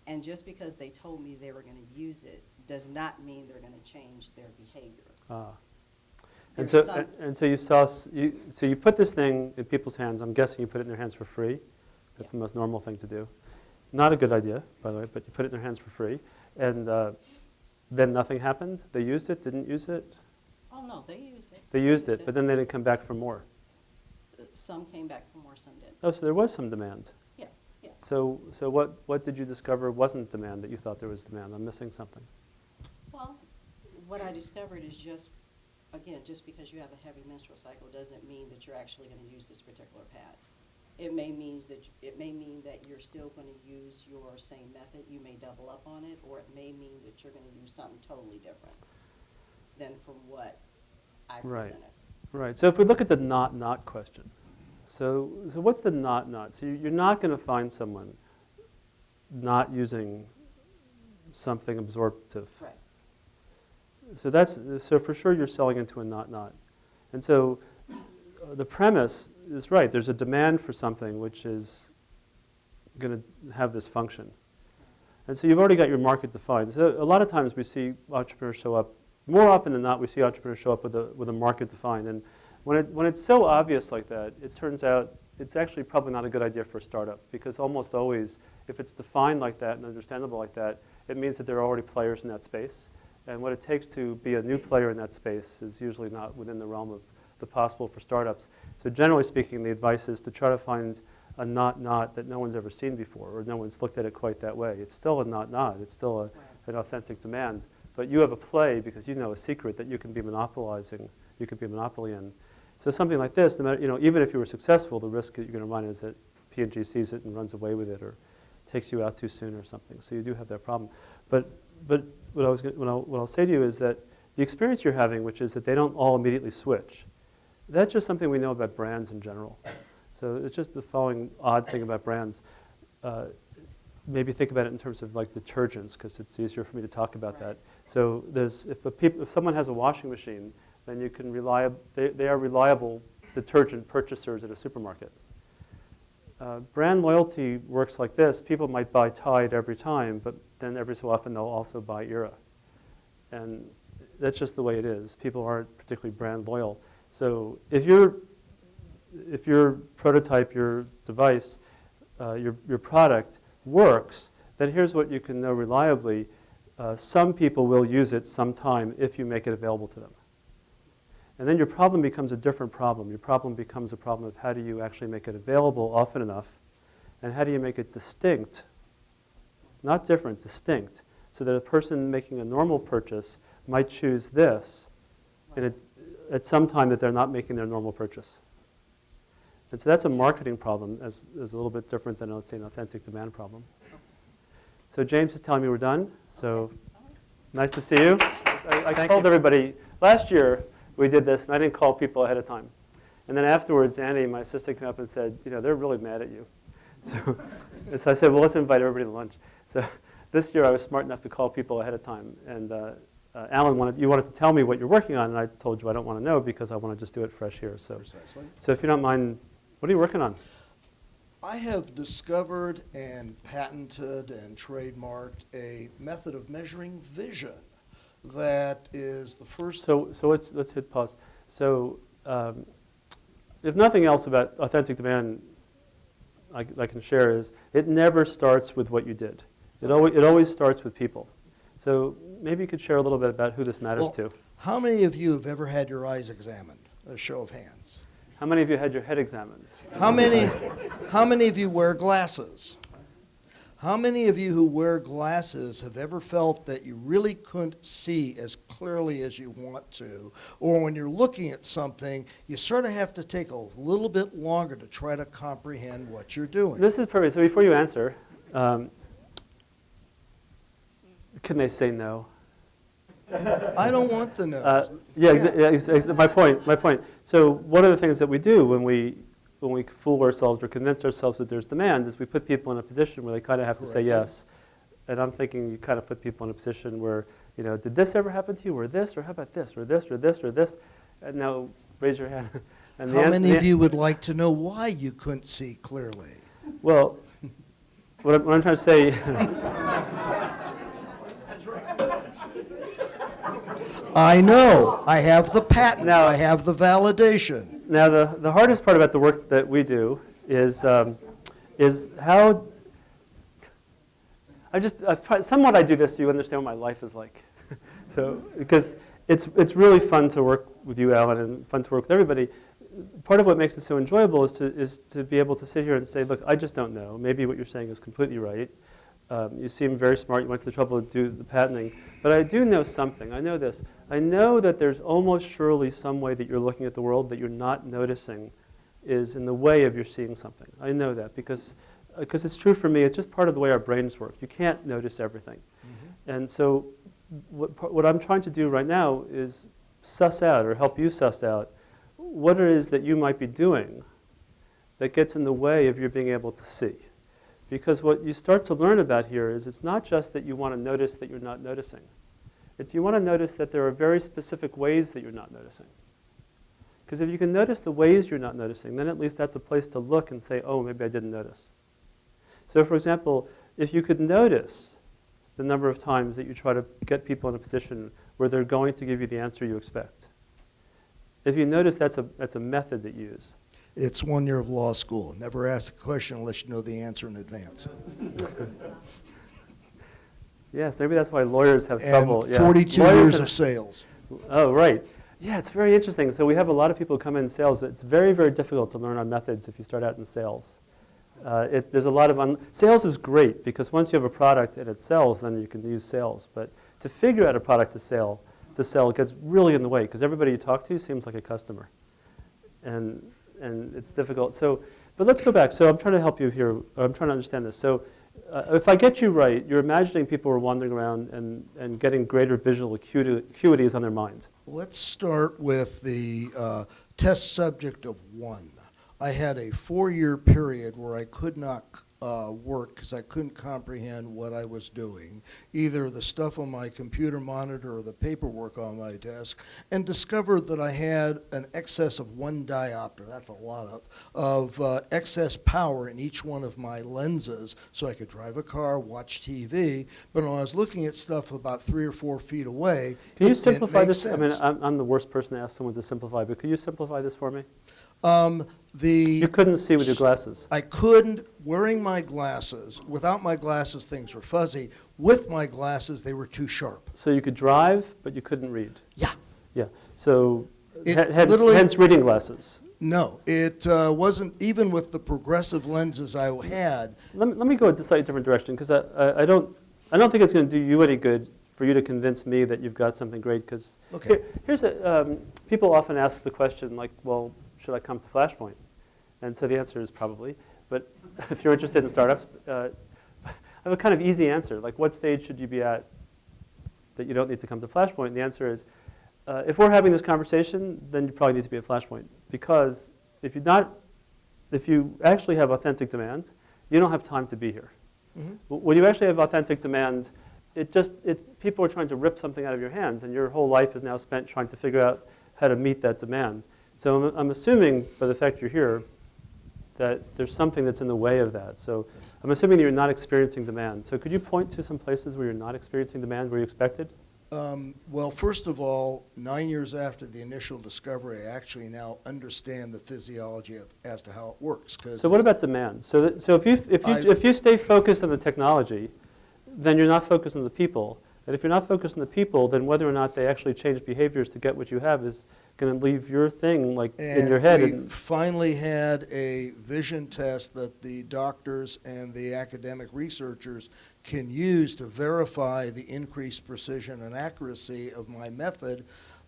and just because they told me they were going to use it, does not mean they're going to change their behavior. And There's so you put this thing in people's hands. I'm guessing you put it in their hands for free. That's Yeah. the most normal thing to do. Not a good idea, by the way, but you put it in their hands for free. And then nothing happened? They used it, didn't use it? Oh, no, they used it. They used it, but then they didn't come back for more. Some came back for more, some didn't. Oh, so there was some demand. Yeah, yeah. So what did you discover wasn't demand that you thought there was demand? I'm missing something. Well, what I discovered is just because you have a heavy menstrual cycle doesn't mean that you're actually going to use this particular pad. It may mean that you're still going to use your same method. You may double up on it, or it may mean that you're going to use something totally different than from what I presented. Right. So if we look at the not question, so what's the not? So you're not going to find someone not using something absorptive. Right. So for sure you're selling into a not. And so the premise is right. There's a demand for something which is going to have this function. And so you've already got your market defined. So a lot of times we see entrepreneurs show up, more often than not we see entrepreneurs show up with a market defined. And when it's so obvious like that, it turns out it's actually probably not a good idea for a startup, because almost always if it's defined like that and understandable like that, it means that there are already players in that space. And what it takes to be a new player in that space is usually not within the realm of the possible for startups. So generally speaking, the advice is to try to find a not that no one's ever seen before, or no one's looked at it quite that way. It's still a not. It's still an authentic demand. But you have a play because you know a secret that you can be monopolizing, you can be a monopoly in. So something like this, no matter, even if you were successful, the risk that you're going to run is that P&G sees it and runs away with it, or takes you out too soon or something. So you do have that problem. But what I'll say to you is that the experience you're having, which is that they don't all immediately switch, that's just something we know about brands in general. So it's just the following odd thing about brands. Maybe think about it in terms of like detergents, because it's easier for me to talk about that. So if someone has a washing machine, then you can they are reliable detergent purchasers at a supermarket. Brand loyalty works like this. People might buy Tide every time, but then every so often they'll also buy Era. And that's just the way it is. People aren't particularly brand loyal. So if your prototype, your device, your product works, then here's what you can know reliably. Some people will use it sometime if you make it available to them. And then your problem becomes a different problem. Your problem becomes a problem of how do you actually make it available often enough, and how do you make it distinct not different, distinct, so that a person making a normal purchase might choose this at some time that they're not making their normal purchase. And so that's a marketing problem, as a little bit different than, let's say, an authentic demand problem. So James is telling me we're done. So nice to see you. I told everybody, last year we did this, and I didn't call people ahead of time. And then afterwards, Annie, my assistant, came up and said, they're really mad at you. So I said, well, let's invite everybody to lunch. So this year I was smart enough to call people ahead of time. And Alan, you wanted to tell me what you're working on, and I told you I don't want to know because I want to just do it fresh here. So, Precisely. So if you don't mind, what are you working on? I have discovered and patented and trademarked a method of measuring vision that is the first. So let's hit pause. So if nothing else about authentic demand I can share is it never starts with what you did. It always starts with people. So maybe you could share a little bit about who this matters to. How many of you have ever had your eyes examined? A show of hands. How many of you had your head examined? How many of you wear glasses? How many of you who wear glasses have ever felt that you really couldn't see as clearly as you want to? Or when you're looking at something, you sort of have to take a little bit longer to try to comprehend what you're doing? This is perfect. So before you answer, can they say no? I don't want the no's. My point. So one of the things that we do when we fool ourselves or convince ourselves that there's demand is we put people in a position where they kind of have to say yes. And I'm thinking you kind of put people in a position where, did this ever happen to you, or this, or how about this, or this, or this, or this? And now raise your hand. And how many of you would like to know why you couldn't see clearly? Well, what I'm trying to say. I know. I have the patent. Now, I have the validation. Now, the hardest part about the work that we do is how somewhat I do this so you understand what my life is like. So because it's really fun to work with you, Alan, and fun to work with everybody. Part of what makes it so enjoyable is to be able to sit here and say, look, I just don't know. Maybe what you're saying is completely right. You seem very smart. You went to the trouble to do the patenting. But I do know something. I know this. I know that there's almost surely some way that you're looking at the world that you're not noticing is in the way of your seeing something. I know that because it's true for me. It's just part of the way our brains work. You can't notice everything. Mm-hmm. And so what I'm trying to do right now is suss out or help you suss out what it is that you might be doing that gets in the way of your being able to see. Because what you start to learn about here is it's not just that you want to notice that you're not noticing. It's you want to notice that there are very specific ways that you're not noticing. Because if you can notice the ways you're not noticing, then at least that's a place to look and say, oh, maybe I didn't notice. So for example, if you could notice the number of times that you try to get people in a position where they're going to give you the answer you expect. If you notice that's a method that you use. It's 1 year of law school. Never ask a question unless you know the answer in advance. Yes, maybe that's why lawyers have trouble. And 42 years of sales. Oh, right. Yeah, it's very interesting. So we have a lot of people who come in sales. It's very, very difficult to learn our methods if you start out in sales. There's a lot of sales is great because once you have a product and it sells, then you can use sales. But to figure out a product to sell gets really in the way because everybody you talk to seems like a customer, and it's difficult. So, but let's go back. So I'm trying to help you here. I'm trying to understand this. So if I get you right, you're imagining people are wandering around and getting greater visual acuities on their minds. Let's start with the test subject of 1. I had a 4-year period where I could not work because I couldn't comprehend what I was doing, either the stuff on my computer monitor or the paperwork on my desk, and discovered that I had an excess of 1 diopter, that's a lot of excess power in each one of my lenses, so I could drive a car, watch TV, but when I was looking at stuff about 3 or 4 feet away, can you simplify this? Sense. I mean, I'm the worst person to ask someone to simplify, but could you simplify this for me? You couldn't see with your glasses. I couldn't, wearing my glasses. Without my glasses, things were fuzzy. With my glasses, they were too sharp. So you could drive, but you couldn't read. Yeah. Yeah. So hence reading glasses. No, it wasn't, even with the progressive lenses I had. Let me go a slightly different direction, because I don't think it's going to do you any good for you to convince me that you've got something great, because Okay. People often ask the question, like, well, should I come to Flashpoint? And so the answer is probably. But if you're interested in startups, I have a kind of easy answer. Like, what stage should you be at that you don't need to come to Flashpoint? And the answer is, if we're having this conversation, then you probably need to be at Flashpoint. Because if you actually have authentic demand, you don't have time to be here. Mm-hmm. When you actually have authentic demand, people are trying to rip something out of your hands, and your whole life is now spent trying to figure out how to meet that demand. So I'm assuming, by the fact you're here, that there's something that's in the way of that. So I'm assuming that you're not experiencing demand. So could you point to some places where you're not experiencing demand where you expected? Well, first of all, 9 years after the initial discovery, I actually now understand the physiology as to how it works. So what about demand? So if you stay focused on the technology, then you're not focused on the people. And if you're not focused on the people, then whether or not they actually change behaviors to get what you have is going to leave your thing like in your head. We finally had a vision test that the doctors and the academic researchers can use to verify the increased precision and accuracy of my method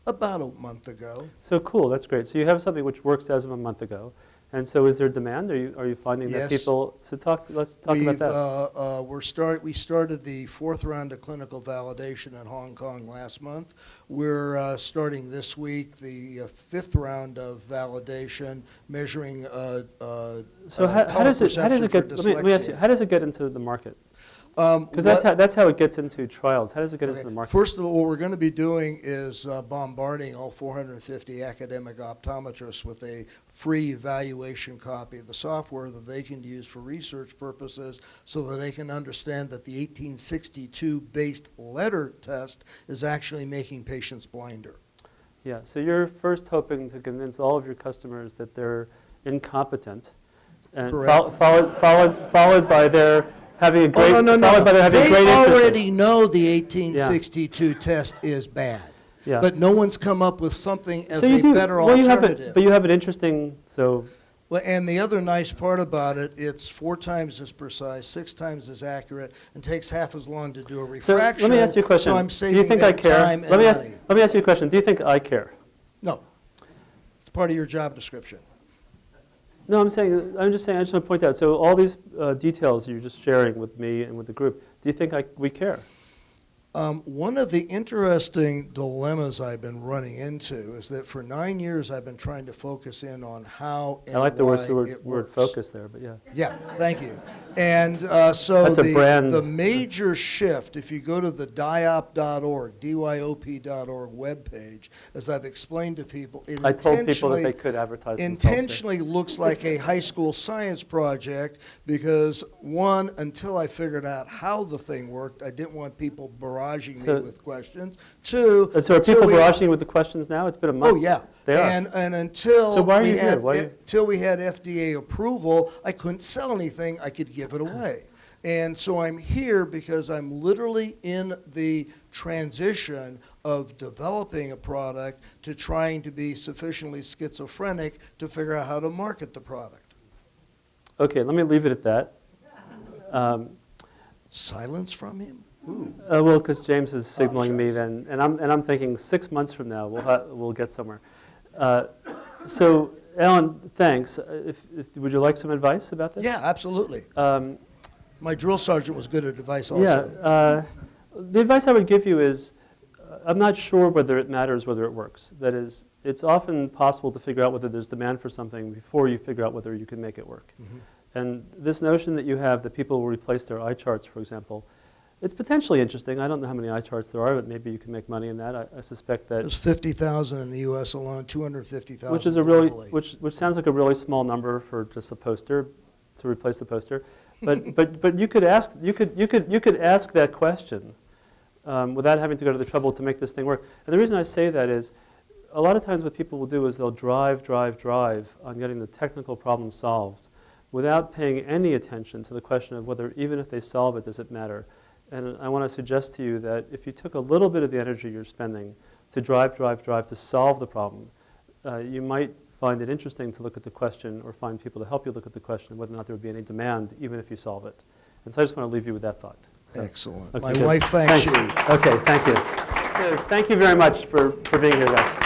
about a month ago. So cool, that's great. So you have something which works as of a month ago. And so is there demand? Are you finding that people, let's talk about that. We started the 4th round of clinical validation in Hong Kong last month. We're starting this week the 5th round of validation measuring so how does it get, let me ask you, how does it get into the market? Because that's how it gets into trials. How does it get into the market? First of all, what we're going to be doing is bombarding all 450 academic optometrists with a free evaluation copy of the software that they can use for research purposes so that they can understand that the 1862-based letter test is actually making patients blinder. Yeah, so you're first hoping to convince all of your customers that they're incompetent, and followed by their having a great, They already know the 1862 test is bad, but no one's come up with something as a better alternative. But you have an interesting, Well, and the other nice part about it, it's 4 times as precise, 6 times as accurate, and takes half as long to do a refraction. So let me ask you a question. So I'm saving do you think that I care? time and money. Let me ask you a question. Do you think I care? No. It's part of your job description. No, I'm just saying, I just want to point out, so all these details you're just sharing with me and with the group, do you think we care? One of the interesting dilemmas I've been running into is that for 9 years I've been trying to focus in on how and I like the why word focus there, but yeah. Yeah, thank you. And so the major shift, if you go to the dyop.org, dyop.org webpage, as I've explained to people, it I told people that they could advertise intentionally looks like a high school science project because, one, until I figured out how the thing worked, I didn't want people barraging me with questions. 2, so are people barraging you with the questions now? It's been a month. Oh, yeah. They are. And until so why are you until we had FDA approval, I couldn't sell anything. I could give it away. And so I'm here because I'm literally in the transition of developing a product to trying to be sufficiently schizophrenic to figure out how to market the product. Okay, let me leave it at that. Silence from him? Well, because James is signaling me then, and I'm thinking 6 months from now we'll get somewhere. So, Alan, thanks. Would you like some advice about this? Yeah, absolutely. My drill sergeant was good at advice also. Yeah. The advice I would give you is, I'm not sure whether it matters whether it works. That is, it's often possible to figure out whether there's demand for something before you figure out whether you can make it work. Mm-hmm. And this notion that you have that people will replace their eye charts, for example, it's potentially interesting. I don't know how many eye charts there are, but maybe you can make money in that. I suspect that there's 50,000 in the U.S. alone, 250,000 which is which sounds like a really small number for just a poster to replace the poster. But you could ask that question without having to go to the trouble to make this thing work. And the reason I say that is, a lot of times what people will do is they'll drive on getting the technical problem solved, without paying any attention to the question of whether even if they solve it, does it matter. And I want to suggest to you that if you took a little bit of the energy you're spending to drive to solve the problem, you might find it interesting to look at the question or find people to help you look at the question, whether or not there would be any demand, even if you solve it. And so I just want to leave you with that thought. So, excellent. okay, My good. wife thanks you. Okay, thank you. Thank you very much for being here, guys.